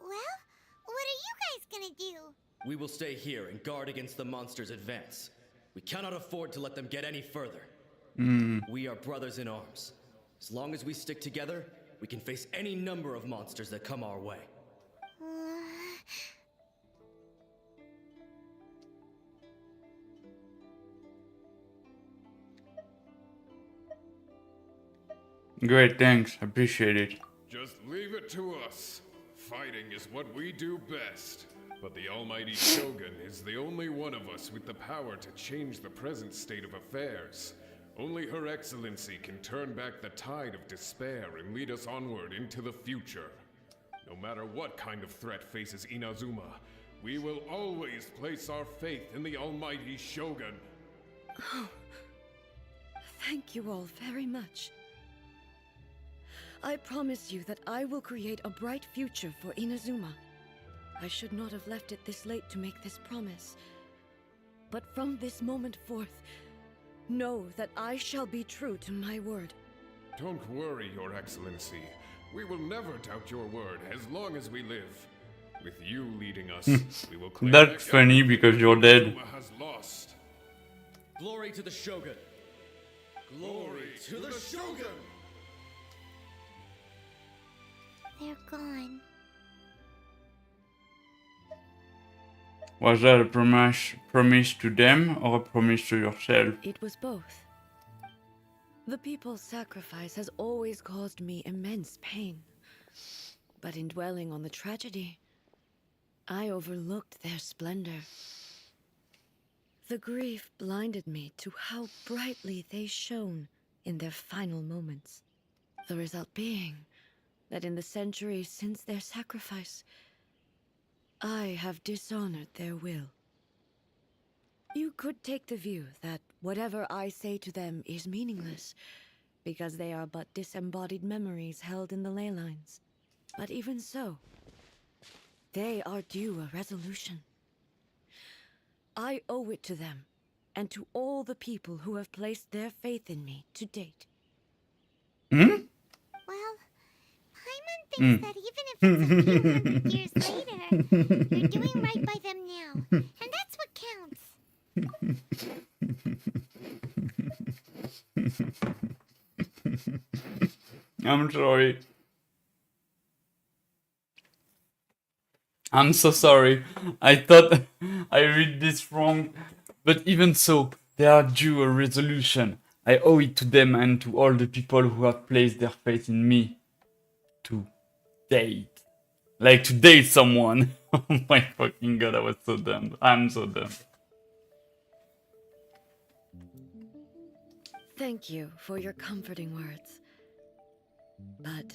Speaker 4: Well, what are you guys gonna do?
Speaker 5: We will stay here and guard against the monsters' advance. We cannot afford to let them get any further. We are brothers in arms. As long as we stick together, we can face any number of monsters that come our way.
Speaker 1: Great, thanks. Appreciate it.
Speaker 6: Just leave it to us. Fighting is what we do best. But the almighty Shogun is the only one of us with the power to change the present state of affairs. Only Her Excellency can turn back the tide of despair and lead us onward into the future. No matter what kind of threat faces Inazuma, we will always place our faith in the almighty Shogun.
Speaker 2: Oh, thank you all very much. I promise you that I will create a bright future for Inazuma. I should not have left it this late to make this promise. But from this moment forth, know that I shall be true to my word.
Speaker 6: Don't worry, Your Excellency. We will never doubt your word as long as we live. With you leading us, we will claim
Speaker 1: That's funny because you're dead.
Speaker 6: Inazuma has lost.
Speaker 5: Glory to the Shogun! Glory to the Shogun!
Speaker 4: They're gone.
Speaker 1: Was that a promise to them or a promise to yourself?
Speaker 2: It was both. The people's sacrifice has always caused me immense pain. But in dwelling on the tragedy, I overlooked their splendor. The grief blinded me to how brightly they shone in their final moments. The result being that in the centuries since their sacrifice, I have dishonored their will. You could take the view that whatever I say to them is meaningless, because they are but disembodied memories held in the ley lines. But even so, they are due a resolution. I owe it to them, and to all the people who have placed their faith in me to date.
Speaker 4: Well, Paimon thinks that even if it's a few hundred years later, you're doing right by them now. And that's what counts.
Speaker 1: I'm sorry. I'm so sorry. I thought I read this wrong. But even so, they are due a resolution. I owe it to them and to all the people who have placed their faith in me. To date. Like to date someone. Oh my fucking god, I was so dumb. I'm so dumb.
Speaker 2: Thank you for your comforting words. But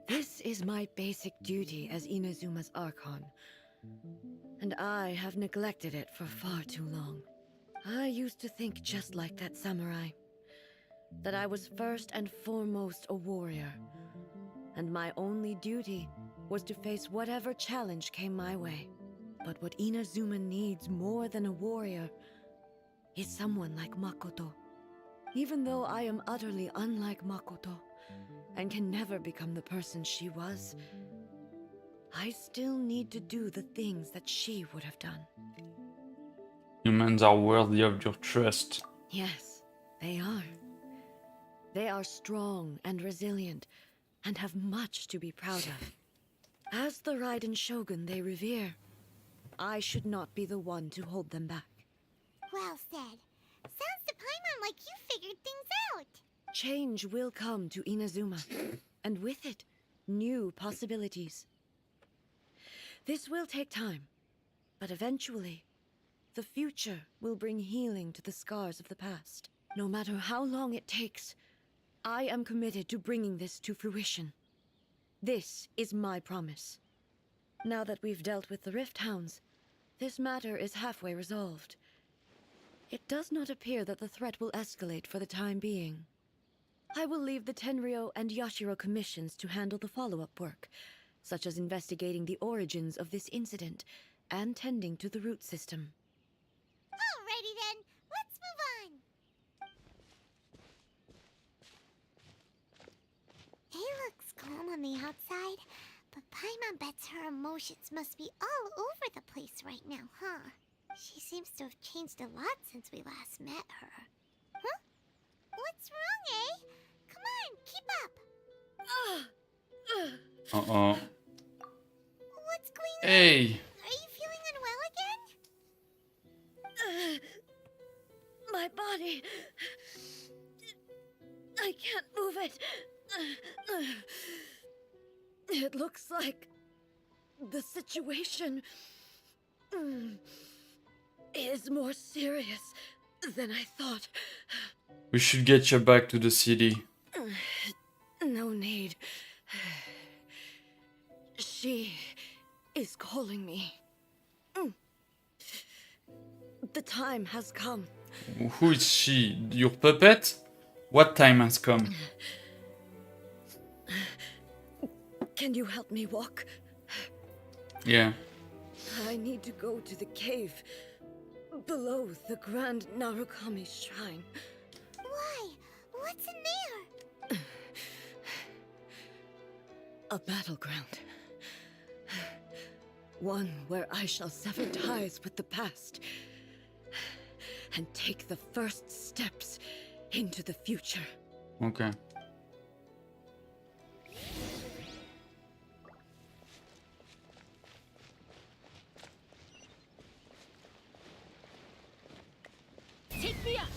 Speaker 2: this is my basic duty as Inazuma's Archon, and I have neglected it for far too long. I used to think just like that samurai, that I was first and foremost a warrior, and my only duty was to face whatever challenge came my way. But what Inazuma needs more than a warrior is someone like Makoto. Even though I am utterly unlike Makoto, and can never become the person she was, I still need to do the things that she would have done.
Speaker 1: Humans are worthy of your trust.
Speaker 2: Yes, they are. They are strong and resilient, and have much to be proud of. As the Raiden Shogun they revere, I should not be the one to hold them back.
Speaker 4: Well said. Sounds to Paimon like you figured things out.
Speaker 2: Change will come to Inazuma, and with it, new possibilities. This will take time, but eventually, the future will bring healing to the scars of the past. No matter how long it takes, I am committed to bringing this to fruition. This is my promise. Now that we've dealt with the Rift Hounds, this matter is halfway resolved. It does not appear that the threat will escalate for the time being. I will leave the Tenryo and Yashiro commissions to handle the follow-up work, such as investigating the origins of this incident and tending to the root system.
Speaker 4: Alrighty then, let's move on. It looks calm on the outside, but Paimon bets her emotions must be all over the place right now, huh? She seems to have changed a lot since we last met her. Huh? What's wrong, eh? Come on, keep up.
Speaker 1: Uh-oh.
Speaker 4: What's going on?
Speaker 1: Hey!
Speaker 4: Are you feeling unwell again?
Speaker 2: My body... I can't move it. It looks like the situation is more serious than I thought.
Speaker 1: We should get you back to the city.
Speaker 2: No need. She is calling me. The time has come.
Speaker 1: Who is she? Your puppet? What time has come?
Speaker 2: Can you help me walk?
Speaker 1: Yeah.
Speaker 2: I need to go to the cave below the Grand Narukami Shrine.
Speaker 4: Why? What's in there?
Speaker 2: A battleground. One where I shall sever ties with the past and take the first steps into the future.
Speaker 1: Okay.
Speaker 2: Take me up!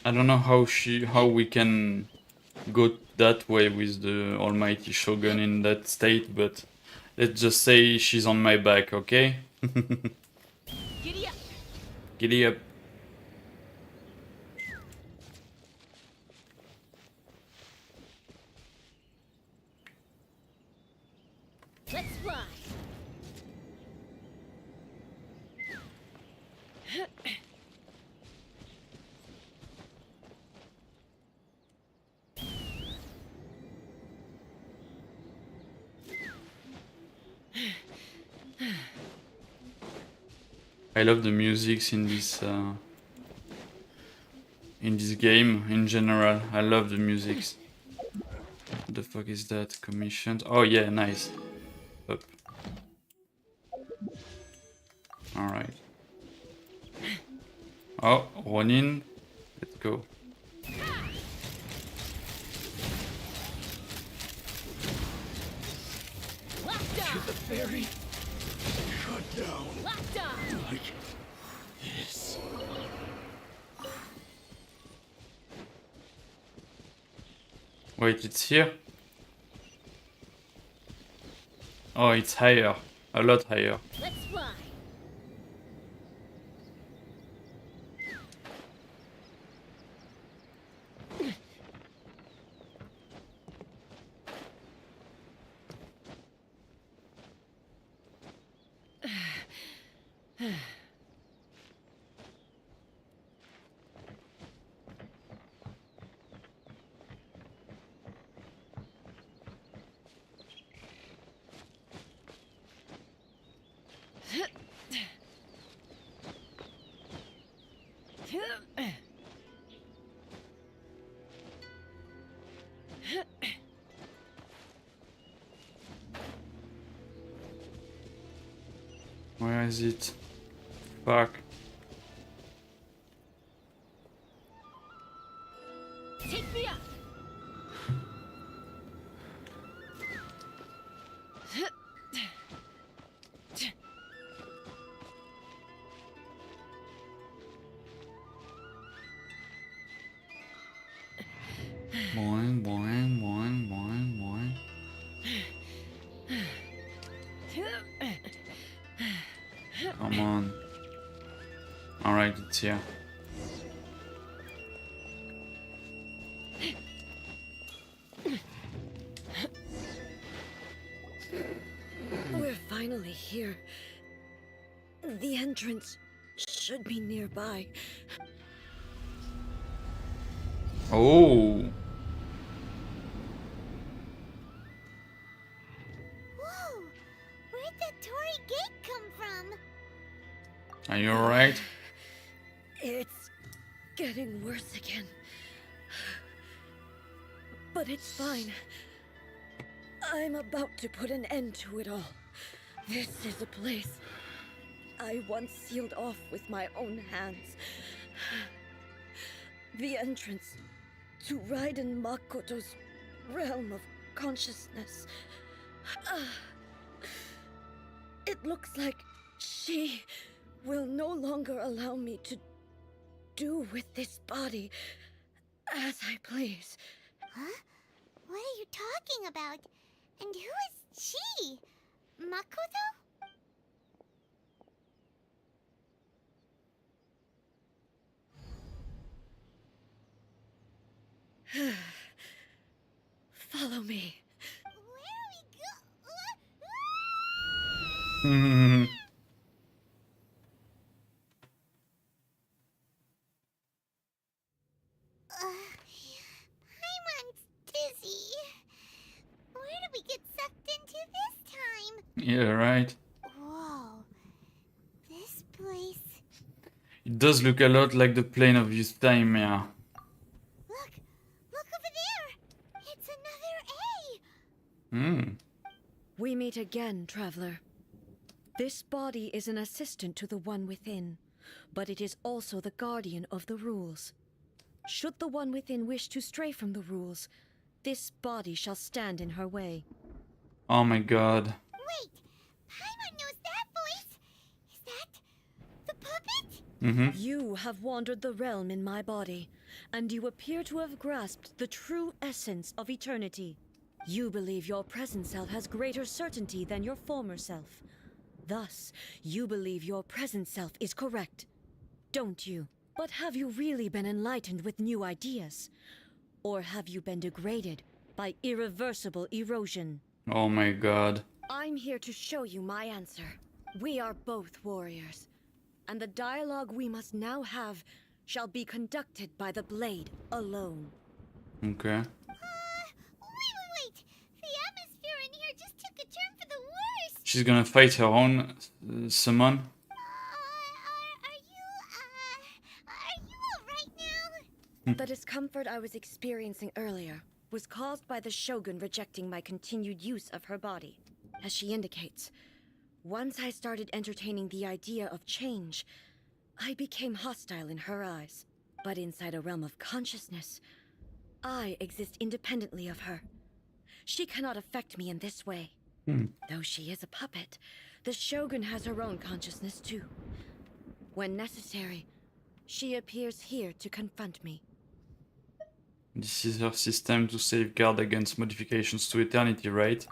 Speaker 1: I don't know how we can go that way with the almighty shogun in that state, but let's just say she's on my back, okay?
Speaker 2: Giddy up!
Speaker 1: Giddy up.
Speaker 2: Let's fly!
Speaker 1: I love the music in this game in general. I love the music. What the fuck is that? Commissioned? Oh yeah, nice. Up. Alright. Oh, Ronin. Let's go.
Speaker 3: To the ferry. Cut down. Like this.
Speaker 1: Wait, it's here? Oh, it's higher. A lot higher.
Speaker 2: Let's fly!
Speaker 1: Where is it? Fuck.
Speaker 2: Take me up!
Speaker 1: Boing, boing, boing, boing, boing. Come on. Alright, it's here.
Speaker 2: We're finally here. The entrance should be nearby.
Speaker 1: Oh!
Speaker 4: Whoa! Where'd that Torii gate come from?
Speaker 1: Are you alright?
Speaker 2: It's getting worse again. But it's fine. I'm about to put an end to it all. This is a place I once sealed off with my own hands. The entrance to Raiden Makoto's realm of consciousness. It looks like she will no longer allow me to do with this body as I please.
Speaker 4: Huh? What are you talking about? And who is she? Makoto?
Speaker 2: Follow me.
Speaker 4: Where are we Paimon's dizzy. Where did we get sucked into this time?
Speaker 1: Yeah, right.
Speaker 4: Whoa. This place.
Speaker 1: It does look a lot like the plane of Euthymia.
Speaker 4: Look! Look over there! It's another A!
Speaker 1: Hmm.
Speaker 2: We meet again, traveler. This body is an assistant to the one within, but it is also the guardian of the rules. Should the one within wish to stray from the rules, this body shall stand in her way.
Speaker 1: Oh my god.
Speaker 4: Wait! Paimon knows that voice! Is that the puppet?
Speaker 1: Mm-hmm.
Speaker 2: You have wandered the realm in my body, and you appear to have grasped the true essence of eternity. You believe your present self has greater certainty than your former self. Thus, you believe your present self is correct, don't you? But have you really been enlightened with new ideas? Or have you been degraded by irreversible erosion?
Speaker 1: Oh my god.
Speaker 2: I'm here to show you my answer. We are both warriors, and the dialogue we must now have shall be conducted by the blade alone.
Speaker 1: Okay.
Speaker 4: Wait! The atmosphere in here just took a turn for the worse!
Speaker 1: She's gonna fight her own summon.
Speaker 4: Are you alright now?
Speaker 2: The discomfort I was experiencing earlier was caused by the Shogun rejecting my continued use of her body. As she indicates, once I started entertaining the idea of change, I became hostile in her eyes. But inside a realm of consciousness, I exist independently of her. She cannot affect me in this way. Though she is a puppet, the Shogun has her own consciousness too. When necessary, she appears here to confront me.
Speaker 1: This is her system to safeguard against modifications to eternity, right?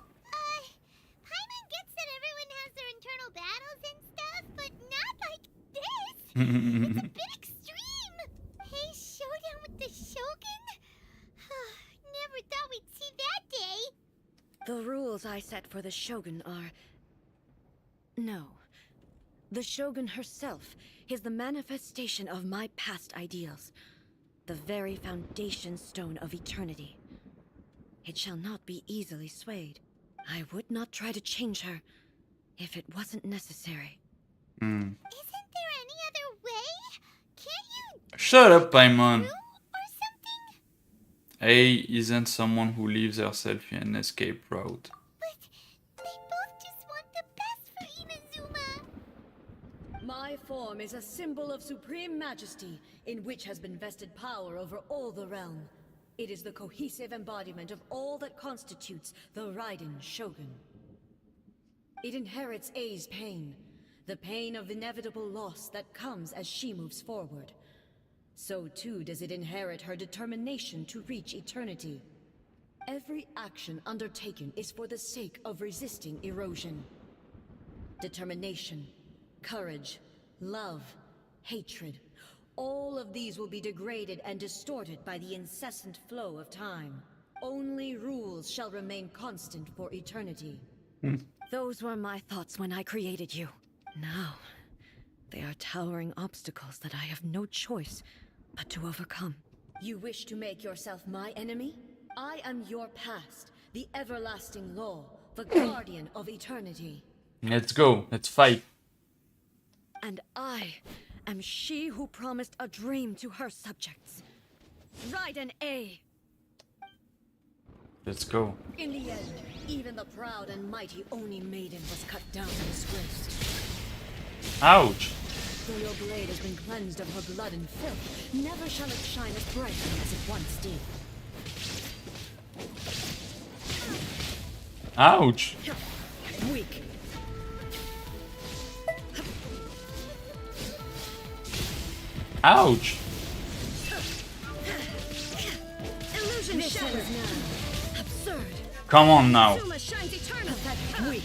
Speaker 4: Paimon gets that everyone has their internal battles and stuff, but not like this! It's a bit extreme! Hey, showdown with the Shogun? Never thought we'd see that day!
Speaker 2: The rules I set for the Shogun are... No. The Shogun herself is the manifestation of my past ideals. The very foundation stone of eternity. It shall not be easily swayed. I would not try to change her if it wasn't necessary.
Speaker 4: Isn't there any other way? Can't you
Speaker 1: Shut up, Paimon.
Speaker 4: do or something?
Speaker 1: A isn't someone who leaves herself in an escape route.
Speaker 4: But they both just want the best for Inazuma.
Speaker 2: My form is a symbol of supreme majesty, in which has been vested power over all the realm. It is the cohesive embodiment of all that constitutes the Raiden Shogun. It inherits A's pain, the pain of inevitable loss that comes as she moves forward. So too does it inherit her determination to reach eternity. Every action undertaken is for the sake of resisting erosion. Determination, courage, love, hatred, all of these will be degraded and distorted by the incessant flow of time. Only rules shall remain constant for eternity. Those were my thoughts when I created you. Now, they are towering obstacles that I have no choice but to overcome. You wish to make yourself my enemy? I am your past, the everlasting law, the guardian of eternity.
Speaker 1: Let's go. Let's fight.
Speaker 2: And I am she who promised a dream to her subjects. Raiden A.
Speaker 1: Let's go.
Speaker 2: In the end, even the proud and mighty Oni Maiden was cut down and disgraced.
Speaker 1: Ouch.
Speaker 2: Though your blade has been cleansed of her blood and filth, never shall it shine as brightly as it once did.
Speaker 1: Ouch.
Speaker 2: Weak.
Speaker 1: Ouch.
Speaker 2: Illusion shattered. ends now. Absurd.
Speaker 1: Come on now.
Speaker 2: Suma shines eternal. Pathetic. Weak.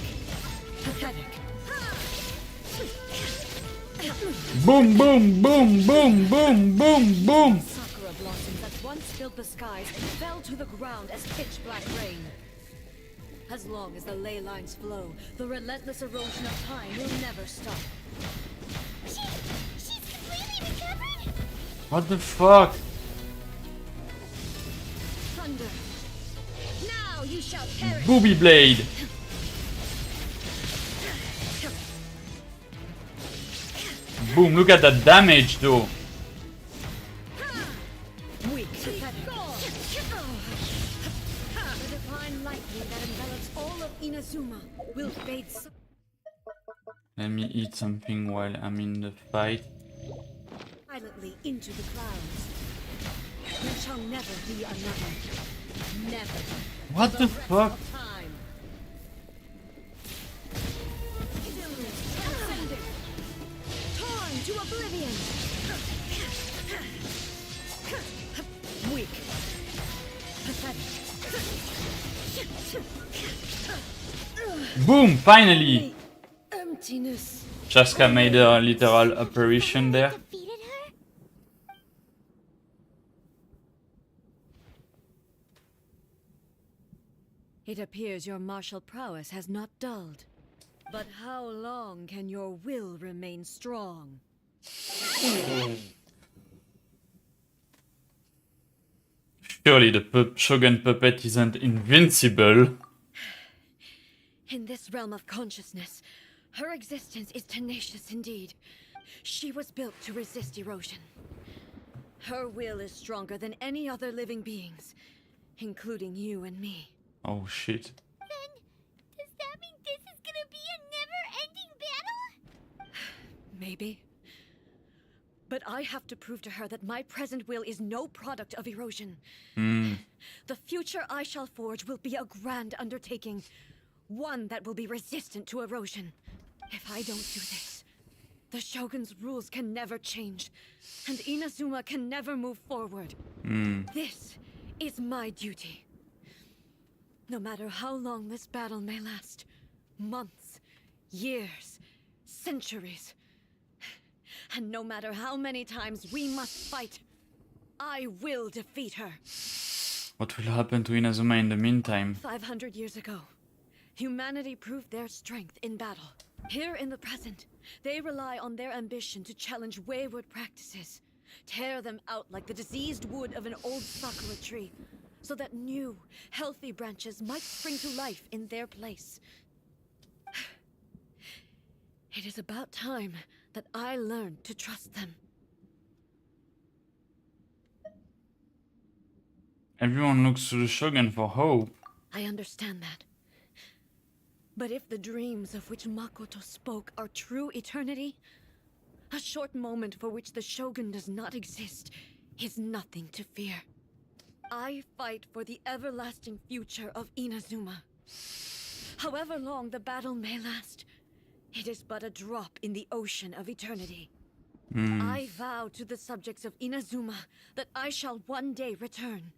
Speaker 2: Pathetic.
Speaker 1: Boom, boom, boom, boom, boom, boom, boom.
Speaker 2: Sakura blossoms that once filled the skies fell to the ground as pitch black rain. As long as the ley lines flow, the relentless erosion of time will never stop.
Speaker 4: She's completely recovered?
Speaker 1: What the fuck?
Speaker 2: Thunder. Now you shall perish.
Speaker 1: Booby blade. Boom, look at that damage though.
Speaker 2: Weak. Pathetic. The divine lightning that envelops all of Inazuma will fade.
Speaker 1: Let me eat something while I'm in the fight.
Speaker 2: Silently into the clouds. There shall never be another. Never.
Speaker 1: What the fuck?
Speaker 2: Of time. Transcended. Torn to oblivion. Weak. Pathetic.
Speaker 1: Boom, finally.
Speaker 2: Emptiness.
Speaker 1: CHASCA made a literal apparition there.
Speaker 4: Defeated her?
Speaker 2: It appears your martial prowess has not dulled. But how long can your will remain strong?
Speaker 1: Surely the Shogun puppet isn't invincible.
Speaker 2: In this realm of consciousness, her existence is tenacious indeed. She was built to resist erosion. Her will is stronger than any other living beings, including you and me.
Speaker 1: Oh shit.
Speaker 4: Then, does that mean this is gonna be a never-ending battle?
Speaker 2: Maybe. But I have to prove to her that my present will is no product of erosion. The future I shall forge will be a grand undertaking, one that will be resistant to erosion. If I don't do this, the Shogun's rules can never change, and Inazuma can never move forward. This is my duty. No matter how long this battle may last, months, years, centuries, and no matter how many times we must fight, I will defeat her.
Speaker 1: What will happen to Inazuma in the meantime?
Speaker 2: 500 years ago, humanity proved their strength in battle. Here in the present, they rely on their ambition to challenge wayward practices, tear them out like the diseased wood of an old sakura tree, so that new, healthy branches might spring to life in their place. It is about time that I learned to trust them.
Speaker 1: Everyone looks to the Shogun for hope.
Speaker 2: I understand that. But if the dreams of which Makoto spoke are true eternity, a short moment for which the Shogun does not exist is nothing to fear. I fight for the everlasting future of Inazuma. However long the battle may last, it is but a drop in the ocean of eternity. I vow to the subjects of Inazuma that I shall one day return.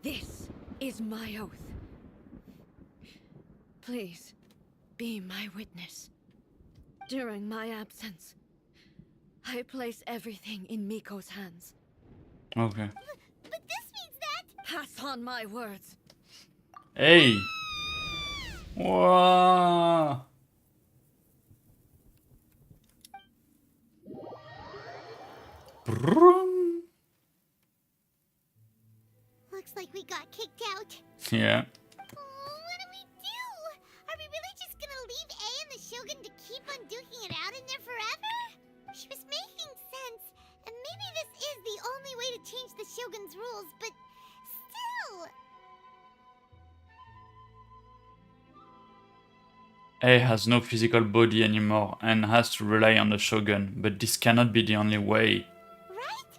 Speaker 2: This is my oath. Please, be my witness. During my absence, I place everything in Miko's hands.
Speaker 1: Okay.
Speaker 4: But this means that...
Speaker 2: Pass on my words.
Speaker 1: Hey! Wow! Brum.
Speaker 4: Looks like we got kicked out.
Speaker 1: Yeah.
Speaker 4: Oh, what do we do? Are we really just gonna leave A and the Shogun to keep on duking it out in there forever? She was making sense, and maybe this is the only way to change the Shogun's rules, but still...
Speaker 1: A has no physical body anymore and has to rely on the Shogun, but this cannot be the only way.
Speaker 4: Right?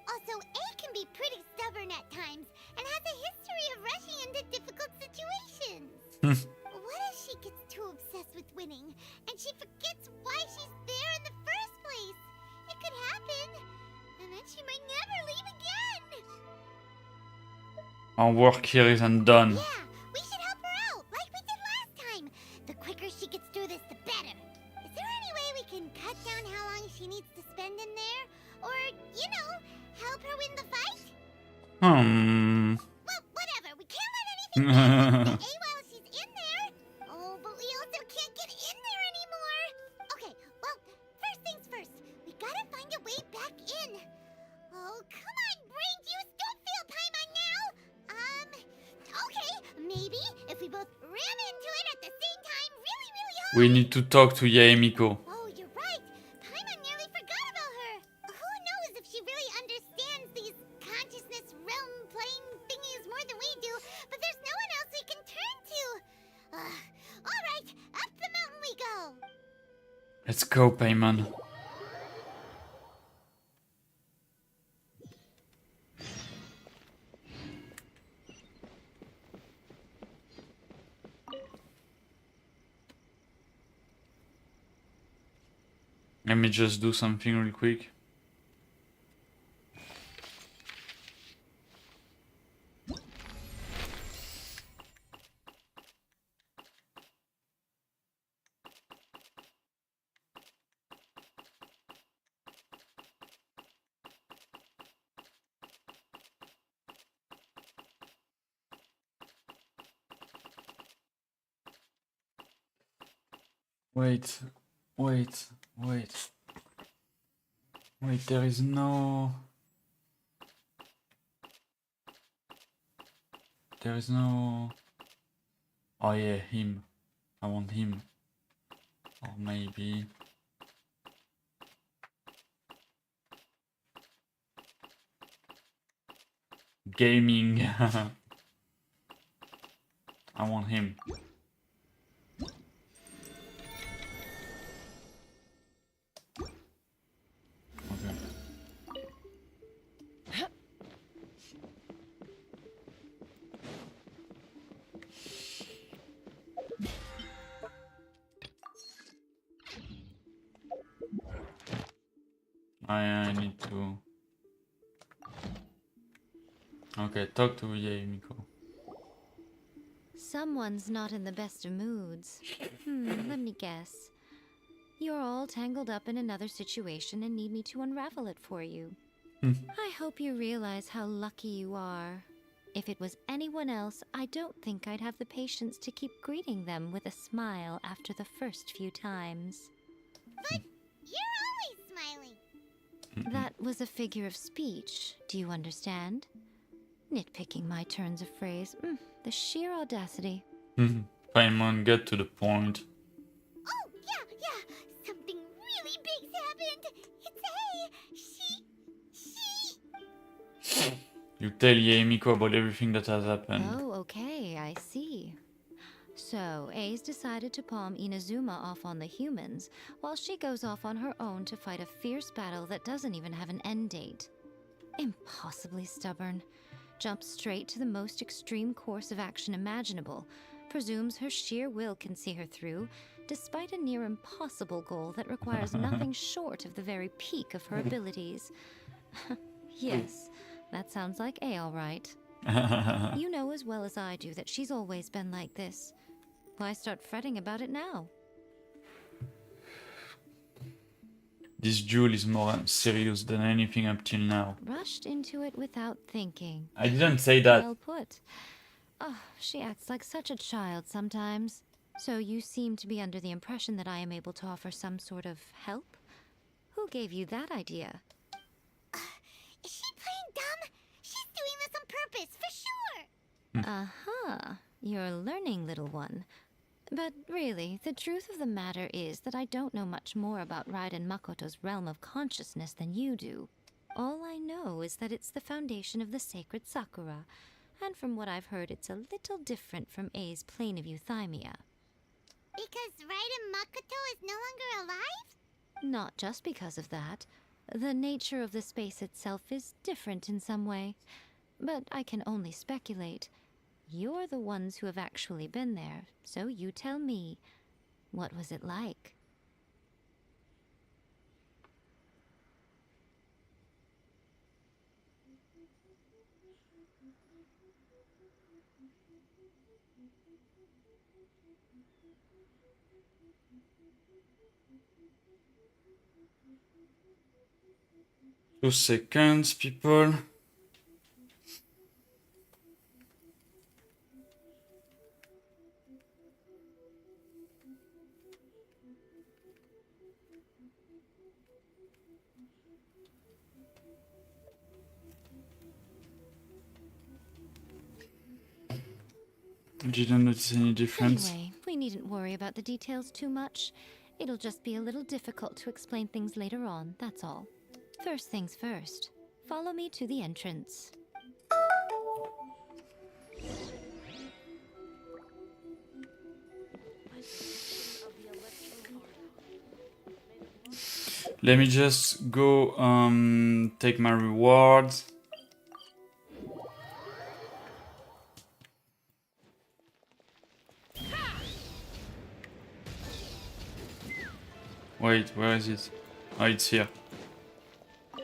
Speaker 4: Also, A can be pretty stubborn at times, and has a history of rushing into difficult situations. What if she gets too obsessed with winning, and she forgets why she's there in the first place? It could happen, and then she might never leave again.
Speaker 1: Our work here isn't done.
Speaker 4: Yeah, we should help her out, like we did last time. The quicker she gets through this, the better. Is there any way we can cut down how long she needs to spend in there? Or, you know, help her win the fight? Well, whatever. We can't let anything happen to A while she's in there. Oh, but we also can't get in there anymore. Okay, well, first things first. We gotta find a way back in. Oh, come on, brain juice. Don't fail Paimon now. Okay, maybe if we both ram into it at the same time really, really hard.
Speaker 1: We need to talk to Yaemiko.
Speaker 4: Oh, you're right. Paimon nearly forgot about her. Who knows if she really understands these consciousness realm plane thingies more than we do, but there's no one else we can turn to. All right, up the mountain we go.
Speaker 1: Let's go, Paimon. Let me just do something real quick. Wait, wait, wait. Wait, there is no... There is no... Oh yeah, him. I want him. Or maybe... Gaming. I want him. Okay. I need to... Okay, talk to Yaemiko.
Speaker 2: Someone's not in the best of moods. Let me guess. You're all tangled up in another situation and need me to unravel it for you. I hope you realize how lucky you are. If it was anyone else, I don't think I'd have the patience to keep greeting them with a smile after the first few times.
Speaker 4: But you're always smiling.
Speaker 2: That was a figure of speech, do you understand? Nitpicking my turns of phrase. The sheer audacity.
Speaker 1: Paimon, get to the point.
Speaker 4: Oh, yeah. Something really big's happened. It's she.
Speaker 1: You tell Yaemiko about everything that has happened.
Speaker 2: Oh, okay, I see. So, A's decided to palm Inazuma off on the humans, while she goes off on her own to fight a fierce battle that doesn't even have an end date. Impossibly stubborn. Jumps straight to the most extreme course of action imaginable, presumes her sheer will can see her through, despite a near impossible goal that requires nothing short of the very peak of her abilities. Yes, that sounds like A, all right. You know as well as I do that she's always been like this. Why start fretting about it now?
Speaker 1: This duel is more serious than anything up till now.
Speaker 2: Rushed into it without thinking.
Speaker 1: I didn't say that.
Speaker 2: Well put. Oh, she acts like such a child sometimes. So you seem to be under the impression that I am able to offer some sort of help? Who gave you that idea?
Speaker 4: Is she playing dumb? She's doing this on purpose, for sure.
Speaker 2: You're learning, little one. But really, the truth of the matter is that I don't know much more about Raiden Makoto's realm of consciousness than you do. All I know is that it's the foundation of the sacred Sakura, and from what I've heard, it's a little different from A's plane of euthymia.
Speaker 4: Because Raiden Makoto is no longer alive?
Speaker 2: Not just because of that. The nature of the space itself is different in some way. But I can only speculate. You're the ones who have actually been there, so you tell me. What was it like?
Speaker 1: 2 seconds, people. Didn't notice any difference.
Speaker 7: Anyway, we needn't worry about the details too much. It'll just be a little difficult to explain things later on, that's all. First things first. Follow me to the entrance.
Speaker 1: Let me just go take my rewards. Wait, where is it? Oh, it's here.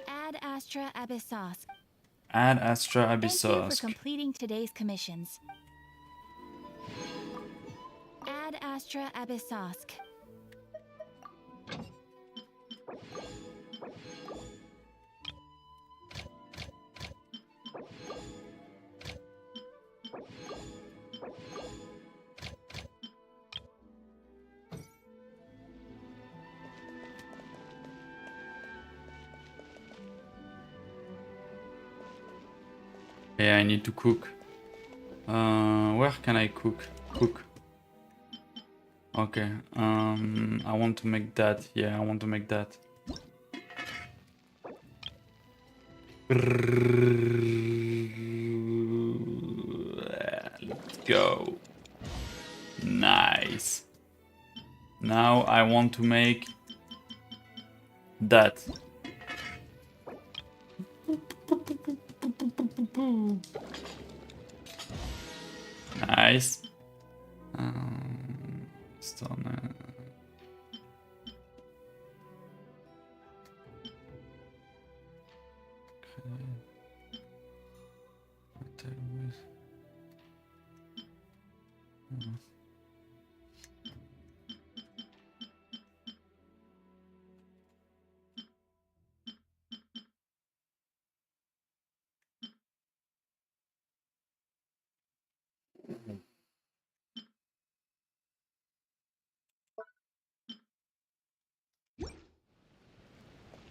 Speaker 8: Ad Astra Abyssos.
Speaker 1: Ad Astra
Speaker 8: Thank you for
Speaker 1: Abyssos.
Speaker 8: completing today's commissions. Ad Astra Abyssos.
Speaker 1: Yeah, I need to cook. Where can I cook? Cook. Okay. I want to make that. Yeah, I want to make that. Let's go. Nice. Now I want to make that. Nice. Stone.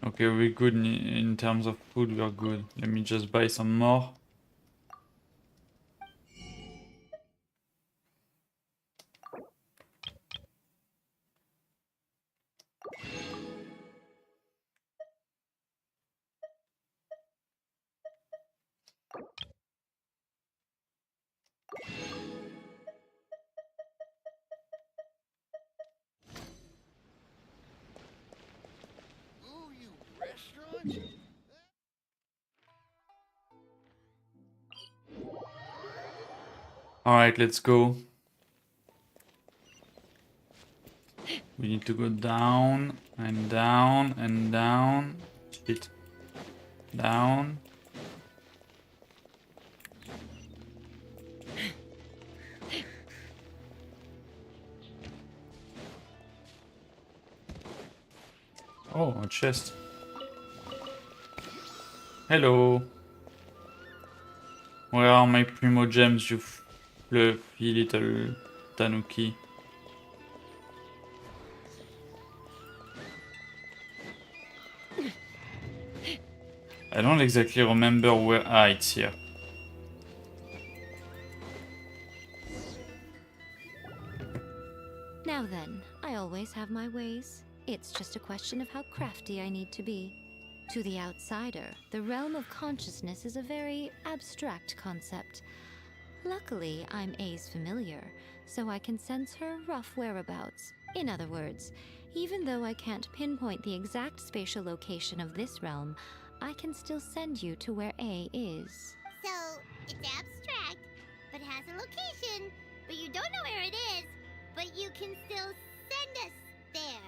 Speaker 1: Okay, we're good in terms of food, we're good. Let me just buy some more. Alright, let's go. We need to go down and down and down. Shit. Down. Oh, a chest. Hello. Where are my primo gems, you fluffy little tanuki? I don't exactly remember where. Ah, it's here.
Speaker 7: Now then, I always have my ways. It's just a question of how crafty I need to be. To the outsider, the realm of consciousness is a very abstract concept. Luckily, I'm A's familiar, so I can sense her rough whereabouts. In other words, even though I can't pinpoint the exact spatial location of this realm, I can still send you to where A is.
Speaker 4: So, it's abstract, but has a location, but you don't know where it is, but you can still send us there.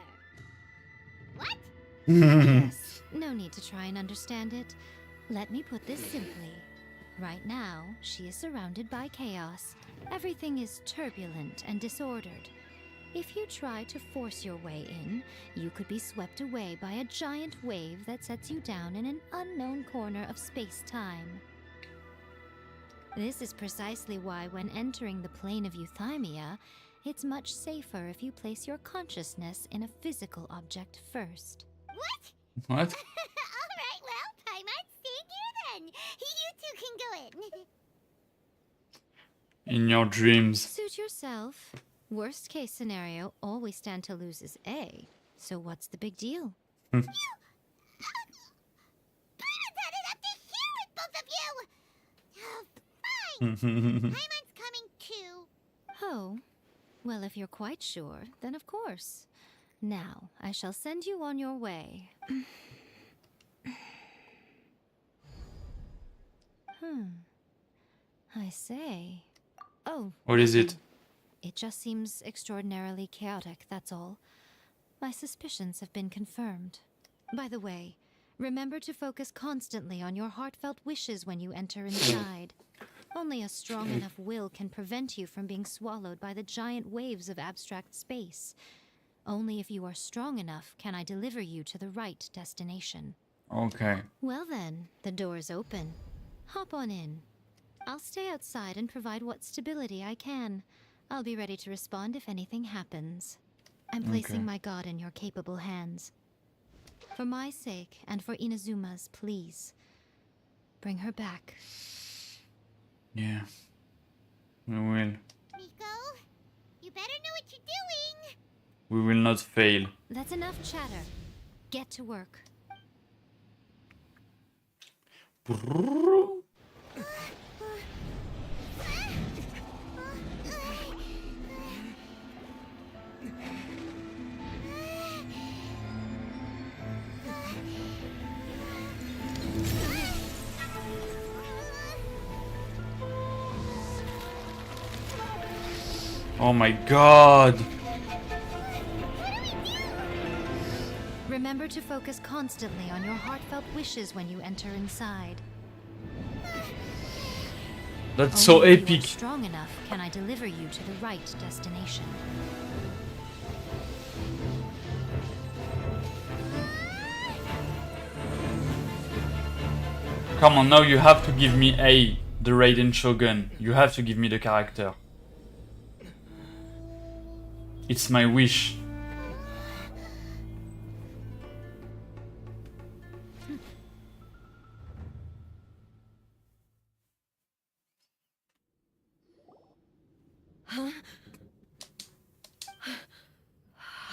Speaker 4: What?
Speaker 7: Yes, no need to try and understand it. Let me put this simply. Right now, she is surrounded by chaos. Everything is turbulent and disordered. If you try to force your way in, you could be swept away by a giant wave that sets you down in an unknown corner of space-time. This is precisely why when entering the plane of euthymia, it's much safer if you place your consciousness in a physical object first.
Speaker 4: What?
Speaker 1: What?
Speaker 4: Alright, well, Paimon, stay here then. You two can go in.
Speaker 1: In your dreams.
Speaker 7: Suit yourself. Worst case scenario, all we stand to lose is A. So what's the big deal?
Speaker 4: Paimon's had it up to here with both of you! Fine! Paimon's coming too.
Speaker 7: Oh, well, if you're quite sure, then of course. Now, I shall send you on your way. I say. Oh.
Speaker 1: What is it?
Speaker 7: It just seems extraordinarily chaotic, that's all. My suspicions have been confirmed. By the way, remember to focus constantly on your heartfelt wishes when you enter inside. Only a strong enough will can prevent you from being swallowed by the giant waves of abstract space. Only if you are strong enough can I deliver you to the right destination.
Speaker 1: Okay.
Speaker 7: Well then, the door's open. Hop on in. I'll stay outside and provide what stability I can. I'll be ready to respond if anything happens. I'm placing my god in your capable hands. For my sake and for Inazuma's, please. Bring her back.
Speaker 1: Yeah. We will.
Speaker 4: Miko, you better know what you're doing.
Speaker 1: We will not fail.
Speaker 7: That's enough chatter. Get to work.
Speaker 1: Oh my god!
Speaker 7: Remember to focus constantly on your heartfelt wishes when you enter inside.
Speaker 1: That's so
Speaker 7: Only if you are
Speaker 1: epic.
Speaker 7: strong enough can I deliver you to the right destination.
Speaker 1: Come on, now you have to give me the Raiden Shogun. You have to give me the character. It's my wish.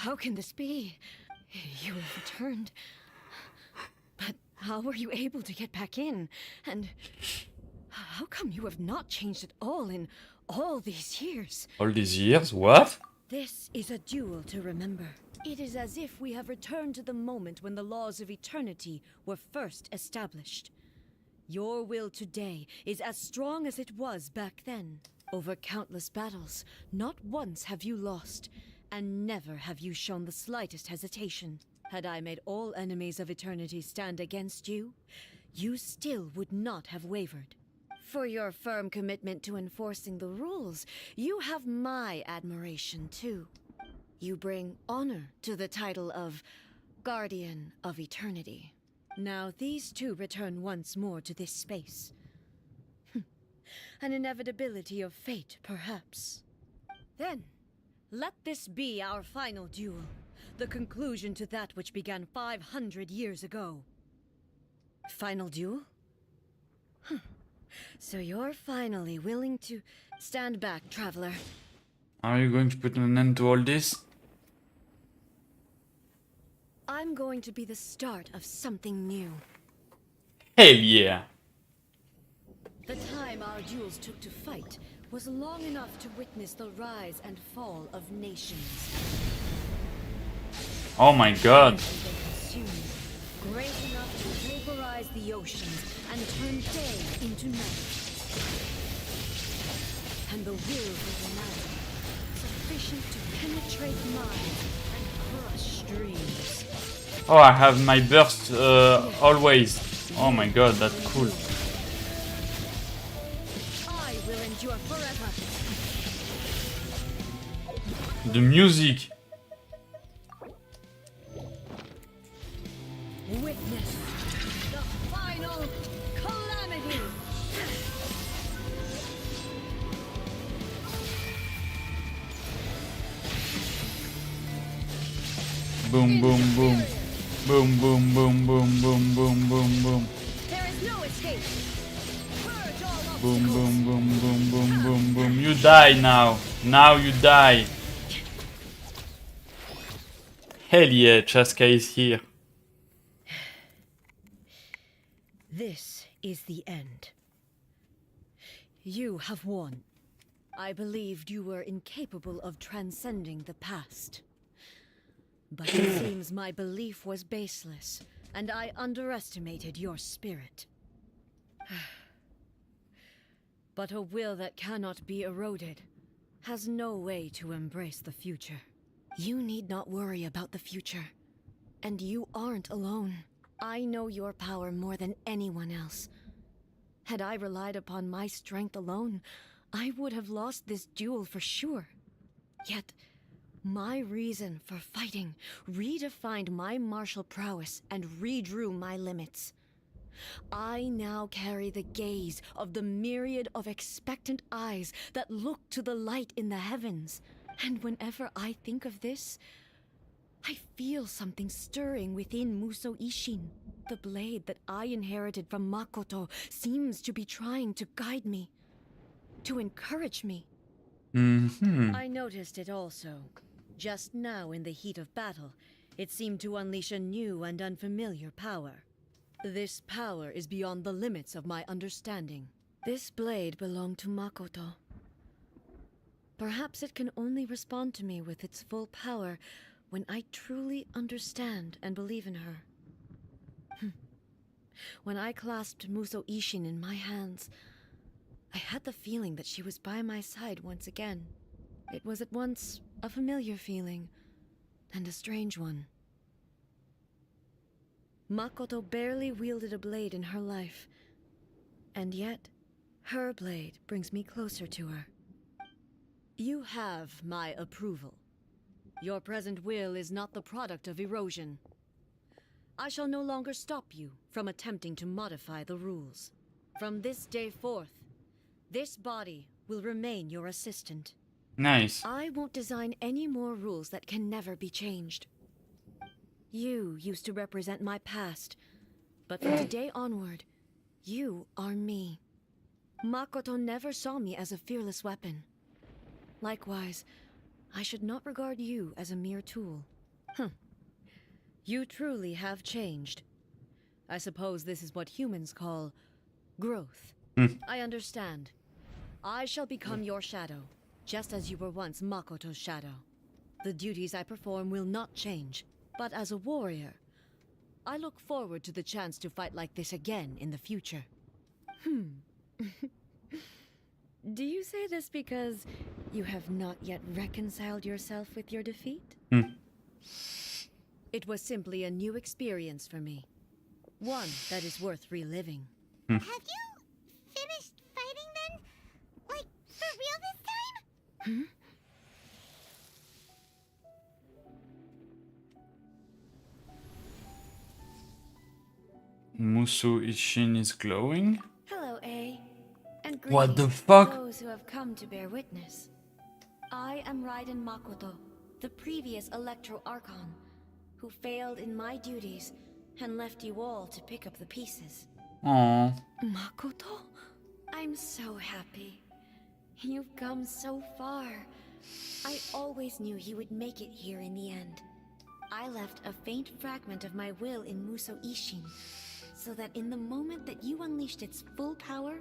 Speaker 2: How can this be? You have returned. But how were you able to get back in? And how come you have not changed at all in all these years?
Speaker 1: All these years? What?
Speaker 2: This is a duel to remember. It is as if we have returned to the moment when the laws of eternity were first established. Your will today is as strong as it was back then. Over countless battles, not once have you lost, and never have you shown the slightest hesitation. Had I made all enemies of eternity stand against you, you still would not have wavered. For your firm commitment to enforcing the rules, you have my admiration too. You bring honor to the title of Guardian of Eternity. Now these two return once more to this space. An inevitability of fate, perhaps. Then, let this be our final duel, the conclusion to that which began 500 years ago. Final duel? So you're finally willing to stand back, traveler.
Speaker 1: Are you going to put an end to all this?
Speaker 2: I'm going to be the start of something new.
Speaker 1: Hell yeah!
Speaker 2: The time our duels took to fight was long enough to witness the rise and fall of nations.
Speaker 1: Oh my god!
Speaker 2: And they consumed, great enough to vaporize the oceans and turn day into night. And the will of the man, sufficient to penetrate minds and crush dreams.
Speaker 1: Oh, I have my burst always. Oh my god, that's cool. The music.
Speaker 2: Witness the final calamity.
Speaker 1: Boom, boom, boom. Boom, boom, boom, boom, boom, boom, boom, boom.
Speaker 2: There is no escape. Purge all
Speaker 1: Boom,
Speaker 2: obstacles.
Speaker 1: boom, boom, boom, boom, boom, boom. You die now. Now you die. Hell yeah, Chaska is here.
Speaker 2: This is the end. You have won. I believed you were incapable of transcending the past. But it seems my belief was baseless, and I underestimated your spirit. But a will that cannot be eroded has no way to embrace the future. You need not worry about the future. And you aren't alone. I know your power more than anyone else. Had I relied upon my strength alone, I would have lost this duel for sure. Yet, my reason for fighting redefined my martial prowess and redrew my limits. I now carry the gaze of the myriad of expectant eyes that look to the light in the heavens. And whenever I think of this, I feel something stirring within Muso Ishin. The blade that I inherited from Makoto seems to be trying to guide me, to encourage me. I noticed it also. Just now in the heat of battle, it seemed to unleash a new and unfamiliar power. This power is beyond the limits of my understanding. This blade belonged to Makoto. Perhaps it can only respond to me with its full power when I truly understand and believe in her. When I clasped Muso Ishin in my hands, I had the feeling that she was by my side once again. It was at once a familiar feeling and a strange one. Makoto barely wielded a blade in her life, and yet her blade brings me closer to her. You have my approval. Your present will is not the product of erosion. I shall no longer stop you from attempting to modify the rules. From this day forth, this body will remain your assistant.
Speaker 1: Nice.
Speaker 2: I won't design any more rules that can never be changed. You used to represent my past, but from today onward, you are me. Makoto never saw me as a fearless weapon. Likewise, I should not regard you as a mere tool. You truly have changed. I suppose this is what humans call growth. I understand. I shall become your shadow, just as you were once Makoto's shadow. The duties I perform will not change, but as a warrior, I look forward to the chance to fight like this again in the future. Do you say this because you have not yet reconciled yourself with your defeat? It was simply a new experience for me. One that is worth reliving.
Speaker 4: Have you finished fighting then? Like, for real this time?
Speaker 1: Muso Ishin is glowing.
Speaker 2: Hello, A. And
Speaker 1: What the
Speaker 2: greetings
Speaker 1: fuck?
Speaker 2: to those who have come to bear witness. I am Raiden Makoto, the previous Electro Archon, who failed in my duties and left you all to pick up the pieces.
Speaker 1: Aww.
Speaker 2: Makoto? I'm so happy. You've come so far. I always knew you would make it here in the end. I left a faint fragment of my will in Muso Ishin, so that in the moment that you unleashed its full power,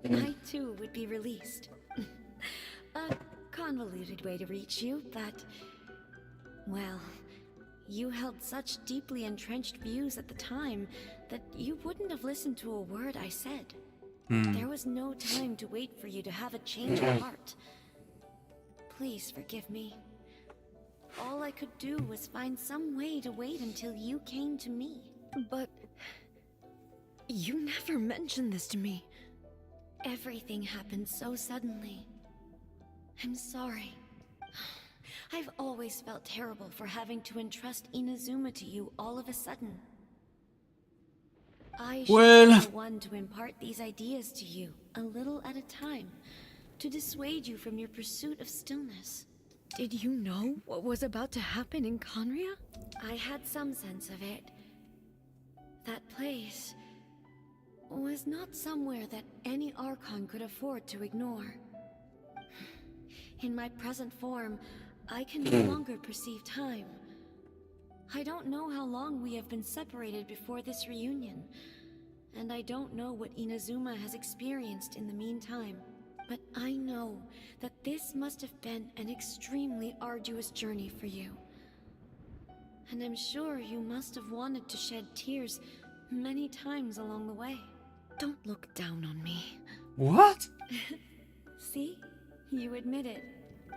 Speaker 2: I too would be released. A convoluted way to reach you, but... well, you held such deeply entrenched views at the time that you wouldn't have listened to a word I said. There was no time to wait for you to have a change of heart. Please forgive me. All I could do was find some way to wait until you came to me. But... you never mentioned this to me. Everything happened so suddenly. I'm sorry. I've always felt terrible for having to entrust Inazuma to you all of a sudden. I should
Speaker 1: Well.
Speaker 2: be the one to impart these ideas to you, a little at a time, to dissuade you from your pursuit of stillness. Did you know what was about to happen in Conria? I had some sense of it. That place was not somewhere that any Archon could afford to ignore. In my present form, I can no longer perceive time. I don't know how long we have been separated before this reunion, and I don't know what Inazuma has experienced in the meantime. But I know that this must have been an extremely arduous journey for you. And I'm sure you must have wanted to shed tears many times along the way. Don't look down on me.
Speaker 1: What?
Speaker 2: See? You admit it.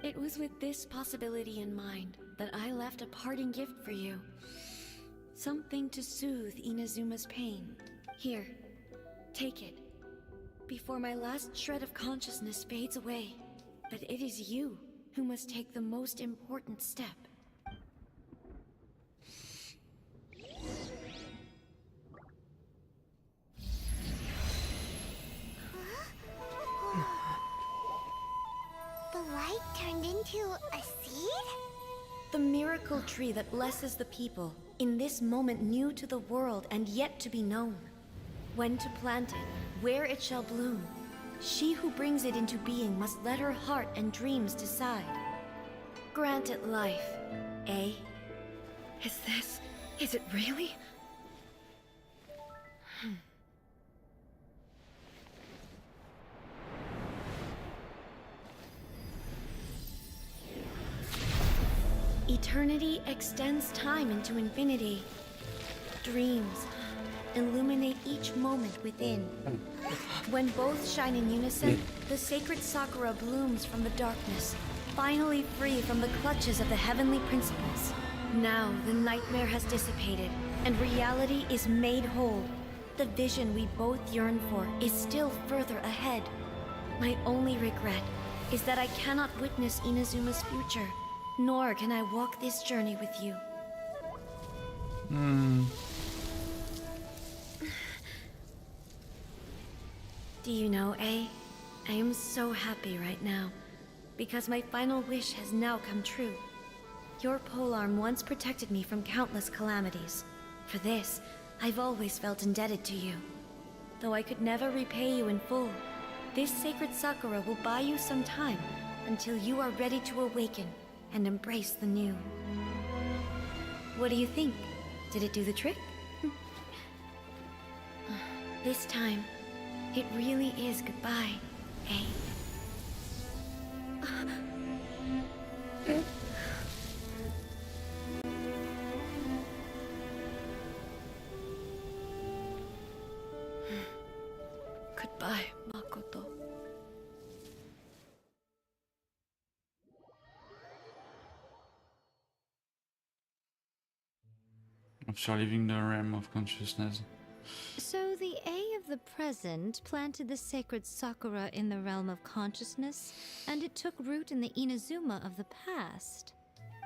Speaker 2: It was with this possibility in mind that I left a parting gift for you. Something to soothe Inazuma's pain. Here, take it. Before my last shred of consciousness fades away. But it is you who must take the most important step.
Speaker 4: The light turned into a seed?
Speaker 2: The miracle tree that blesses the people, in this moment new to the world and yet to be known. When to plant it, where it shall bloom. She who brings it into being must let her heart and dreams decide. Grant it life, eh? Is it really? Eternity extends time into infinity. Dreams illuminate each moment within. When both shine in unison, the sacred Sakura blooms from the darkness, finally free from the clutches of the heavenly principles. Now the nightmare has dissipated, and reality is made whole. The vision we both yearn for is still further ahead. My only regret is that I cannot witness Inazuma's future, nor can I walk this journey with you. Do you know, I am so happy right now, because my final wish has now come true. Your polearm once protected me from countless calamities. For this, I've always felt indebted to you. Though I could never repay you in full, this sacred Sakura will buy you some time until you are ready to awaken and embrace the new. What do you think? Did it do the trick? This time, it really is goodbye, eh? Goodbye, Makoto.
Speaker 1: After leaving the realm of consciousness.
Speaker 7: So the A of the present planted the sacred Sakura in the realm of consciousness, and it took root in the Inazuma of the past.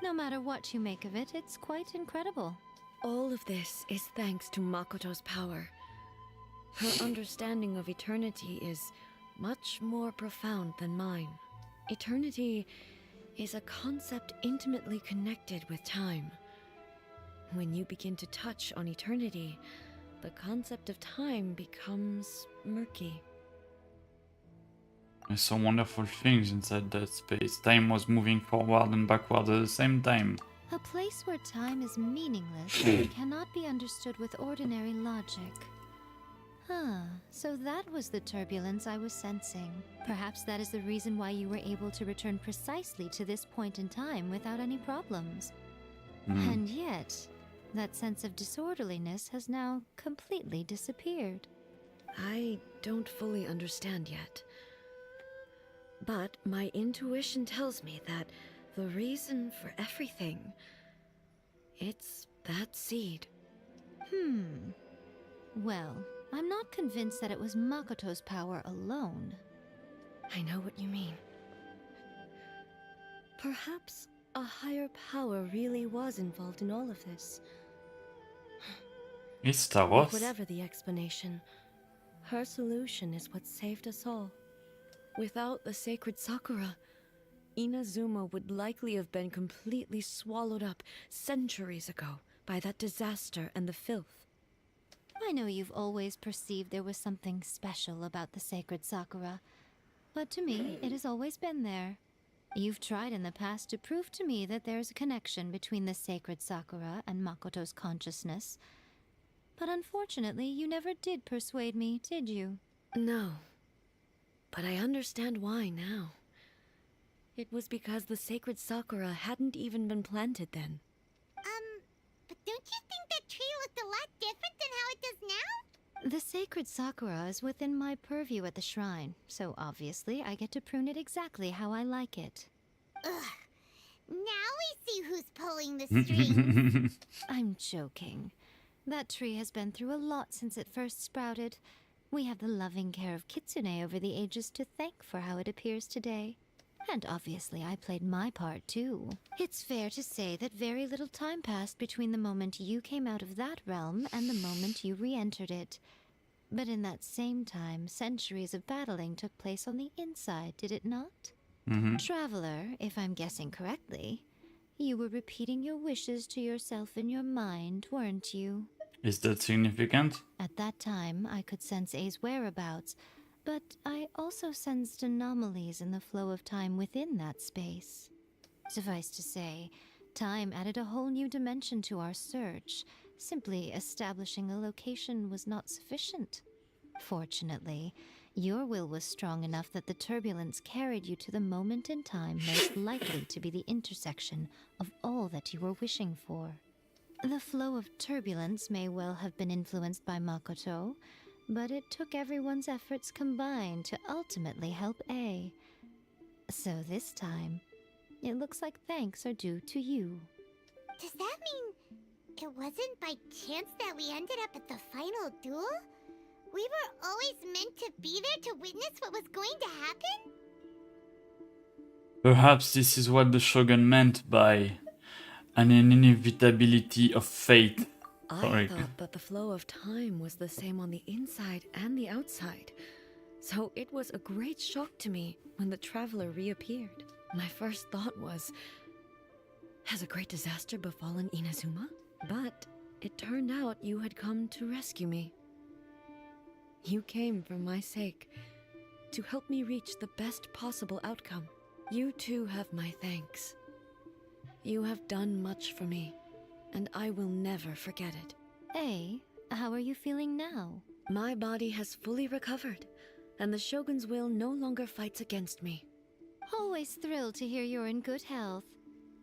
Speaker 7: No matter what you make of it, it's quite incredible.
Speaker 2: All of this is thanks to Makoto's power. Her understanding of eternity is much more profound than mine. Eternity is a concept intimately connected with time. When you begin to touch on eternity, the concept of time becomes murky.
Speaker 1: I saw wonderful things inside that space. Time was moving forward and backward at the same time.
Speaker 7: A place where time is meaningless and cannot be understood with ordinary logic. So that was the turbulence I was sensing. Perhaps that is the reason why you were able to return precisely to this point in time without any problems. And yet, that sense of disorderliness has now completely disappeared.
Speaker 2: I don't fully understand yet. But my intuition tells me that the reason for everything, it's that seed.
Speaker 7: Well, I'm not convinced that it was Makoto's power alone.
Speaker 2: I know what you mean. Perhaps a higher power really was involved in all of this.
Speaker 1: It's Star
Speaker 2: But
Speaker 1: Wars.
Speaker 2: whatever the explanation, her solution is what saved us all. Without the sacred Sakura, Inazuma would likely have been completely swallowed up centuries ago by that disaster and the filth.
Speaker 7: I know you've always perceived there was something special about the sacred Sakura, but to me, it has always been there. You've tried in the past to prove to me that there's a connection between the sacred Sakura and Makoto's consciousness, but unfortunately, you never did persuade me, did you?
Speaker 2: No. But I understand why now. It was because the sacred Sakura hadn't even been planted then.
Speaker 4: But don't you think that tree looked a lot different than how it does now?
Speaker 7: The sacred Sakura is within my purview at the shrine, so obviously I get to prune it exactly how I like it.
Speaker 4: Ugh. Now we see who's pulling the strings.
Speaker 7: I'm joking. That tree has been through a lot since it first sprouted. We have the loving care of Kitsune over the ages to thank for how it appears today. And obviously I played my part too. It's fair to say that very little time passed between the moment you came out of that realm and the moment you re-entered it. But in that same time, centuries of battling took place on the inside, did it not? Traveler, if I'm guessing correctly, you were repeating your wishes to yourself in your mind, weren't you?
Speaker 1: Is that significant?
Speaker 7: At that time, I could sense A's whereabouts, but I also sensed anomalies in the flow of time within that space. Suffice to say, time added a whole new dimension to our search. Simply establishing a location was not sufficient. Fortunately, your will was strong enough that the turbulence carried you to the moment in time most likely to be the intersection of all that you were wishing for. The flow of turbulence may well have been influenced by Makoto, but it took everyone's efforts combined to ultimately help A. So this time, it looks like thanks are due to you.
Speaker 4: Does that mean it wasn't by chance that we ended up at the final duel? We were always meant to be there to witness what was going to happen?
Speaker 1: Perhaps this is what the Shogun meant by an inevitability of fate.
Speaker 2: I
Speaker 1: Sorry.
Speaker 2: thought that the flow of time was the same on the inside and the outside. So it was a great shock to me when the traveler reappeared. My first thought was, has a great disaster befallen Inazuma? But it turned out you had come to rescue me. You came for my sake, to help me reach the best possible outcome. You too have my thanks. You have done much for me, and I will never forget it.
Speaker 7: A, how are you feeling now?
Speaker 2: My body has fully recovered, and the Shogun's will no longer fights against me.
Speaker 7: Always thrilled to hear you're in good health.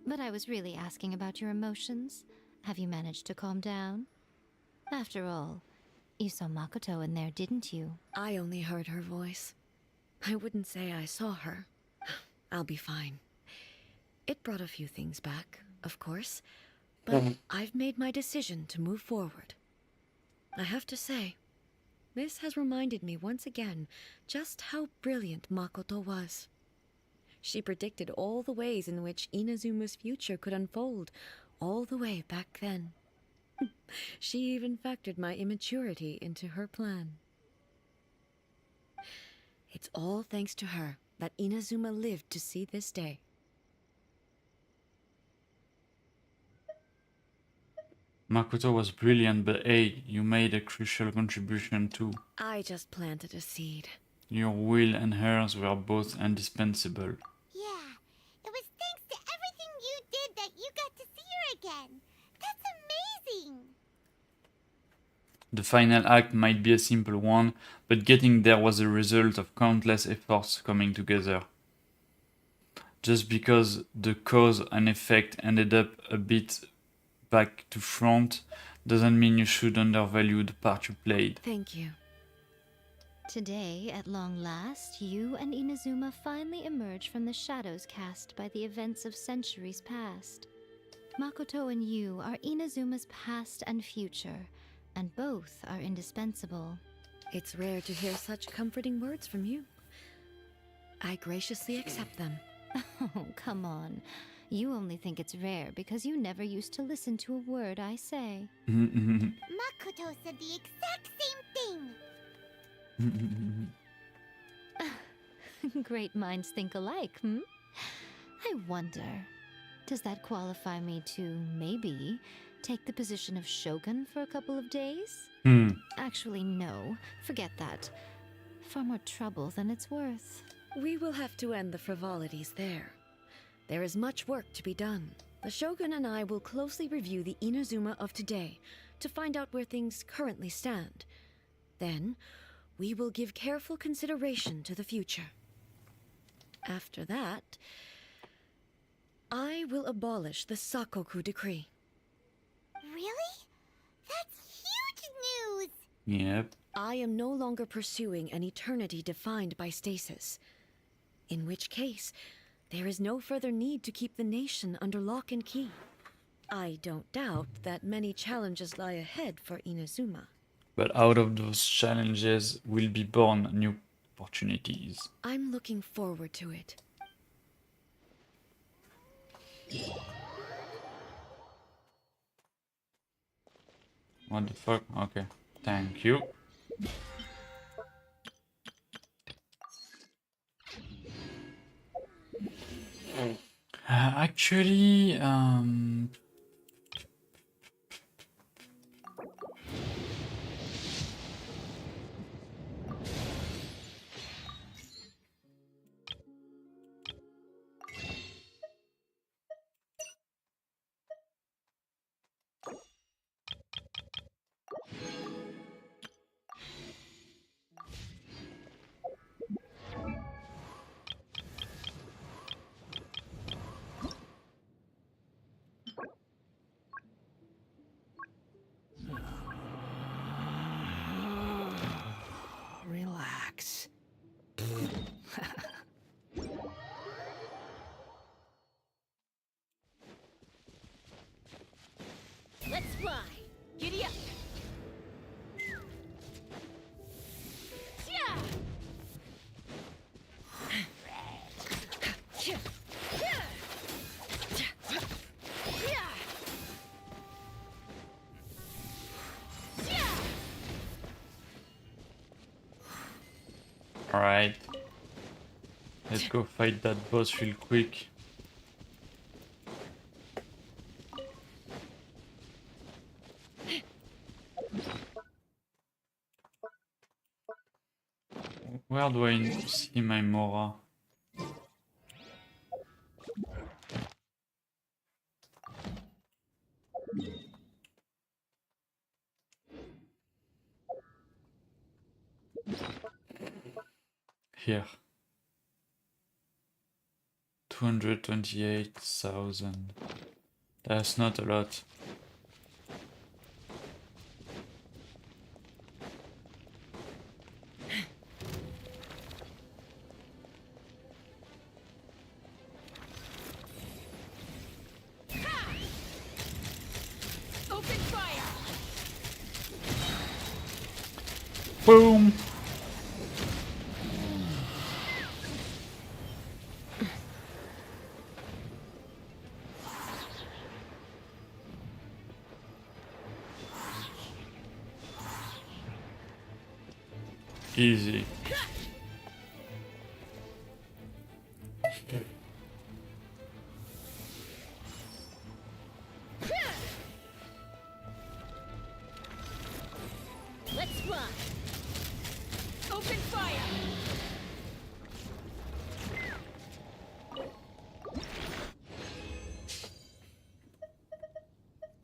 Speaker 7: But I was really asking about your emotions. Have you managed to calm down? After all, you saw Makoto in there, didn't you?
Speaker 2: I only heard her voice. I wouldn't say I saw her. I'll be fine. It brought a few things back, of course, but I've made my decision to move forward. I have to say, this has reminded me once again just how brilliant Makoto was. She predicted all the ways in which Inazuma's future could unfold, all the way back then. She even factored my immaturity into her plan. It's all thanks to her that Inazuma lived to see this day.
Speaker 1: Makoto was brilliant, but hey, you made a crucial contribution too.
Speaker 2: I just planted a seed.
Speaker 1: Your will and hers were both indispensable.
Speaker 4: Yeah, it was thanks to everything you did that you got to see her again. That's amazing!
Speaker 1: The final act might be a simple one, but getting there was a result of countless efforts coming together. Just because the cause and effect ended up a bit back to front doesn't mean you should undervalue the part you played.
Speaker 2: Thank you.
Speaker 7: Today, at long last, you and Inazuma finally emerge from the shadows cast by the events of centuries past. Makoto and you are Inazuma's past and future, and both are indispensable.
Speaker 2: It's rare to hear such comforting words from you. I graciously accept them.
Speaker 7: Oh, come on. You only think it's rare because you never used to listen to a word I say.
Speaker 4: Makoto said the exact same thing.
Speaker 7: Great minds think alike, hmm? I wonder, does that qualify me to, maybe, take the position of shogun for a couple of days? Actually, no. Forget that. Far more trouble than it's worth.
Speaker 2: We will have to end the frivolities there. There is much work to be done. The Shogun and I will closely review the Inazuma of today to find out where things currently stand. Then, we will give careful consideration to the future. After that, I will abolish the Sakoku decree.
Speaker 4: Really? That's huge news!
Speaker 1: Yep.
Speaker 2: I am no longer pursuing an eternity defined by stasis. In which case, there is no further need to keep the nation under lock and key. I don't doubt that many challenges lie ahead for Inazuma.
Speaker 1: But out of those challenges will be born new opportunities.
Speaker 2: I'm looking forward to it.
Speaker 1: What the fuck? Okay. Thank you. Actually,
Speaker 3: Relax.
Speaker 8: Let's fly! Giddy up!
Speaker 1: alright. Let's go fight that boss real quick. Where do I see my Mora? Here. 228,000. That's not a lot.
Speaker 8: Open fire!
Speaker 1: Boom! Easy.
Speaker 8: Let's fly! Open fire!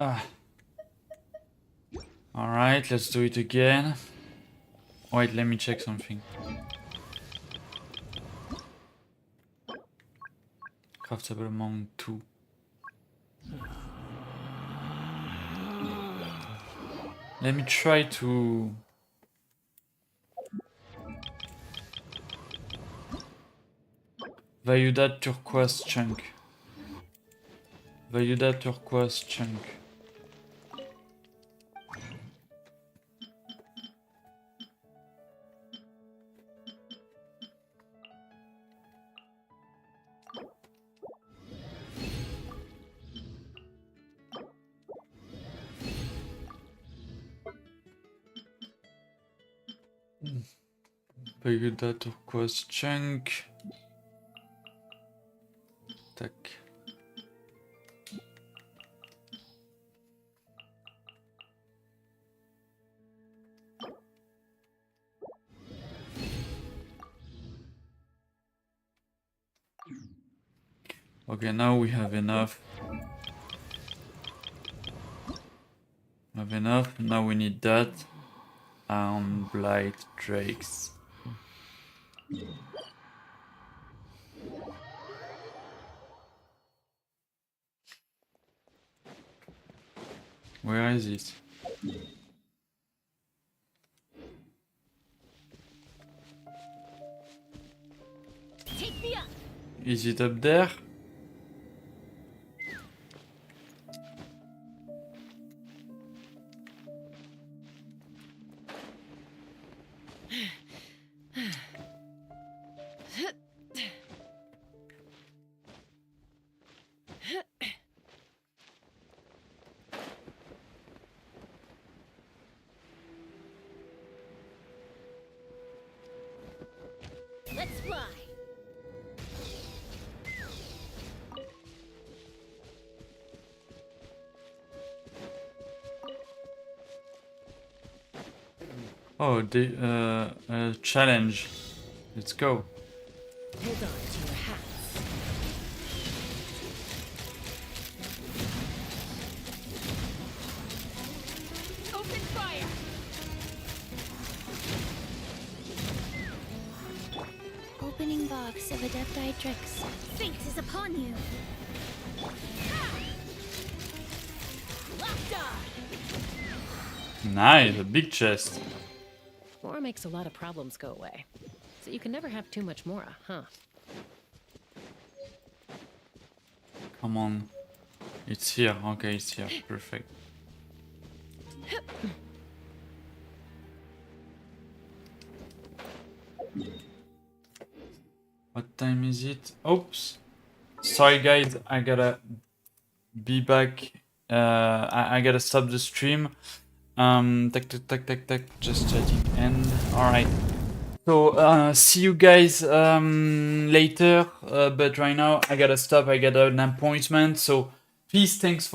Speaker 1: Ah. Alright, let's do it again. Wait, let me check something. Craftable among 2. Let me try to... value that turquoise chunk. Value that turquoise chunk. Pagoda turquoise chunk. Tac. Okay, now we have enough. Now we need that. And blight drakes. Where is it?
Speaker 8: Take me up.
Speaker 1: Is it up there?
Speaker 8: Let's fly.
Speaker 1: Oh, the challenge. Let's go.
Speaker 8: Hold on to your hats. Open fire.
Speaker 7: Opening box of Adepti Tricks.
Speaker 4: Sphinx is upon you.
Speaker 8: Locked on.
Speaker 1: Nice, a big chest.
Speaker 9: Mora makes a lot of problems go away. So you can never have too much Mora, huh?
Speaker 1: Come on. It's here. Okay, it's here. Perfect. What time is it? Oops. Sorry guys, I gotta be back. I gotta stop the stream. Just chatting. And alright. So see you guys later. But right now I gotta stop. I got an appointment. So peace. Thanks for